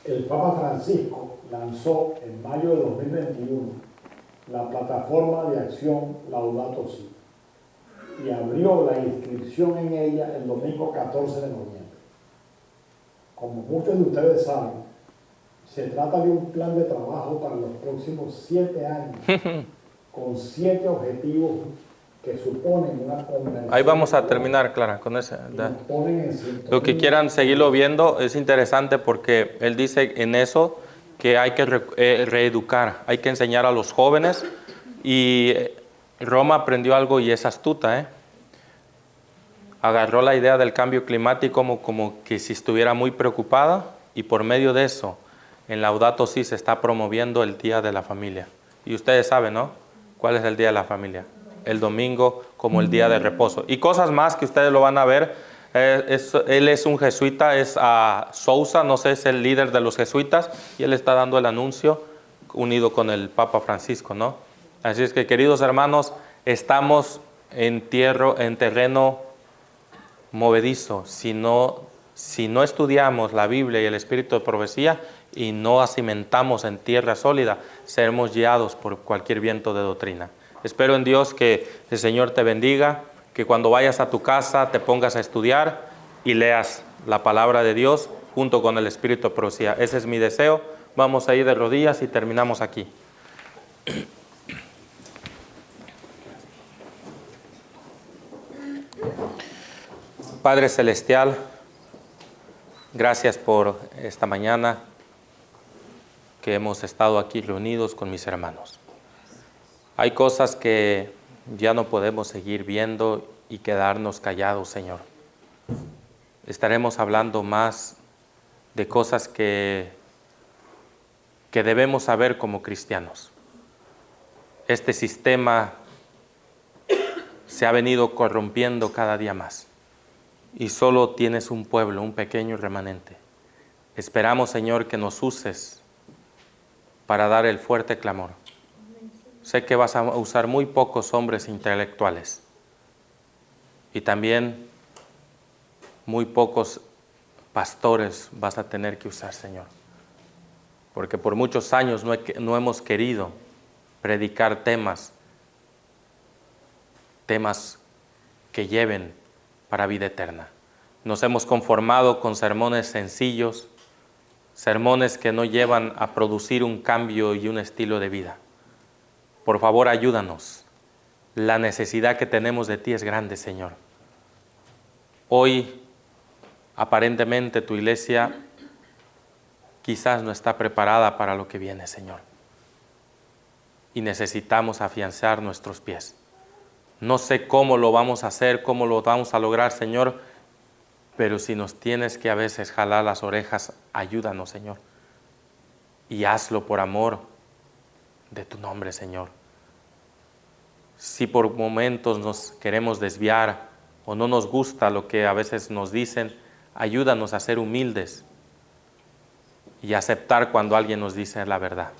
el Papa Francisco lanzó en mayo de 2021 la plataforma de acción Laudato Si y abrió la inscripción en ella el domingo 14 de noviembre. Como muchos de ustedes saben, se trata de un plan de trabajo para los próximos 7 años, con 7 objetivos que suponen una convención. Ahí vamos a terminar, Clara, con ese. Lo que quieran seguirlo viendo es interesante porque él dice en eso que hay que reeducar, hay que enseñar a los jóvenes, y Roma aprendió algo y es astuta, agarró la idea del cambio climático como que si estuviera muy preocupada, y por medio de eso en Laudato Si se está promoviendo el Día de la Familia. Y ustedes saben, ¿no? ¿Cuál es el Día de la Familia? El domingo como el día de reposo. Y cosas más que ustedes lo van a ver. Él es un jesuita, es Sousa, no sé, es el líder de los jesuitas, y él está dando el anuncio unido con el Papa Francisco, ¿no? Así es que, queridos hermanos, estamos en terreno movedizo. Si no estudiamos la Biblia y el espíritu de profecía y no cimentamos en tierra sólida, seremos guiados por cualquier viento de doctrina. Espero en Dios que el Señor te bendiga, que cuando vayas a tu casa te pongas a estudiar y leas la palabra de Dios junto con el espíritu de profecía. Ese es mi deseo. Vamos a ir de rodillas y terminamos aquí. Padre Celestial, gracias por esta mañana que hemos estado aquí reunidos con mis hermanos. Hay cosas que ya no podemos seguir viendo y quedarnos callados, Señor. Estaremos hablando más de cosas que debemos saber como cristianos. Este sistema se ha venido corrompiendo cada día más. Y solo tienes un pueblo, un pequeño remanente. Esperamos, Señor, que nos uses para dar el fuerte clamor. Sé que vas a usar muy pocos hombres intelectuales y también muy pocos pastores vas a tener que usar, Señor. Porque por muchos años no hemos querido predicar temas que lleven para vida eterna. Nos hemos conformado con sermones sencillos, sermones que no llevan a producir un cambio y un estilo de vida. Por favor, ayúdanos. La necesidad que tenemos de ti es grande, Señor. Hoy, aparentemente, tu iglesia quizás no está preparada para lo que viene, Señor. Y necesitamos afianzar nuestros pies. No sé cómo lo vamos a hacer, cómo lo vamos a lograr, Señor, pero si nos tienes que a veces jalar las orejas, ayúdanos, Señor. y hazlo por amor de tu nombre, Señor. Si por momentos nos queremos desviar o no nos gusta lo que a veces nos dicen, ayúdanos a ser humildes y aceptar cuando alguien nos dice la verdad.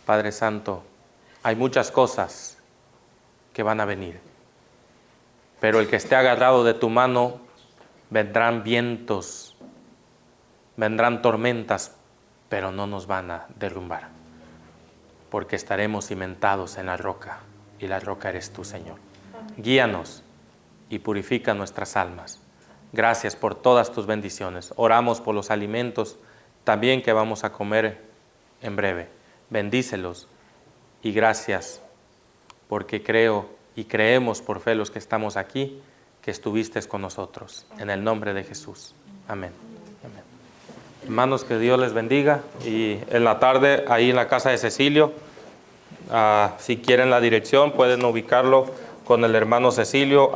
Padre Santo, hay muchas cosas que van a venir, pero el que esté agarrado de tu mano, vendrán vientos, vendrán tormentas, pero no nos van a derrumbar, porque estaremos cimentados en la roca, y la roca eres tú, Señor. Guíanos y purifica nuestras almas. Gracias por todas tus bendiciones. Oramos por los alimentos también que vamos a comer en breve. Bendícelos y gracias, porque creo y creemos por fe los que estamos aquí, que estuviste con nosotros. En el nombre de Jesús. Amén. Amén. Hermanos, que Dios les bendiga. Y en la tarde, ahí en la casa de Cecilio, si quieren la dirección, pueden ubicarlo con el hermano Cecilio.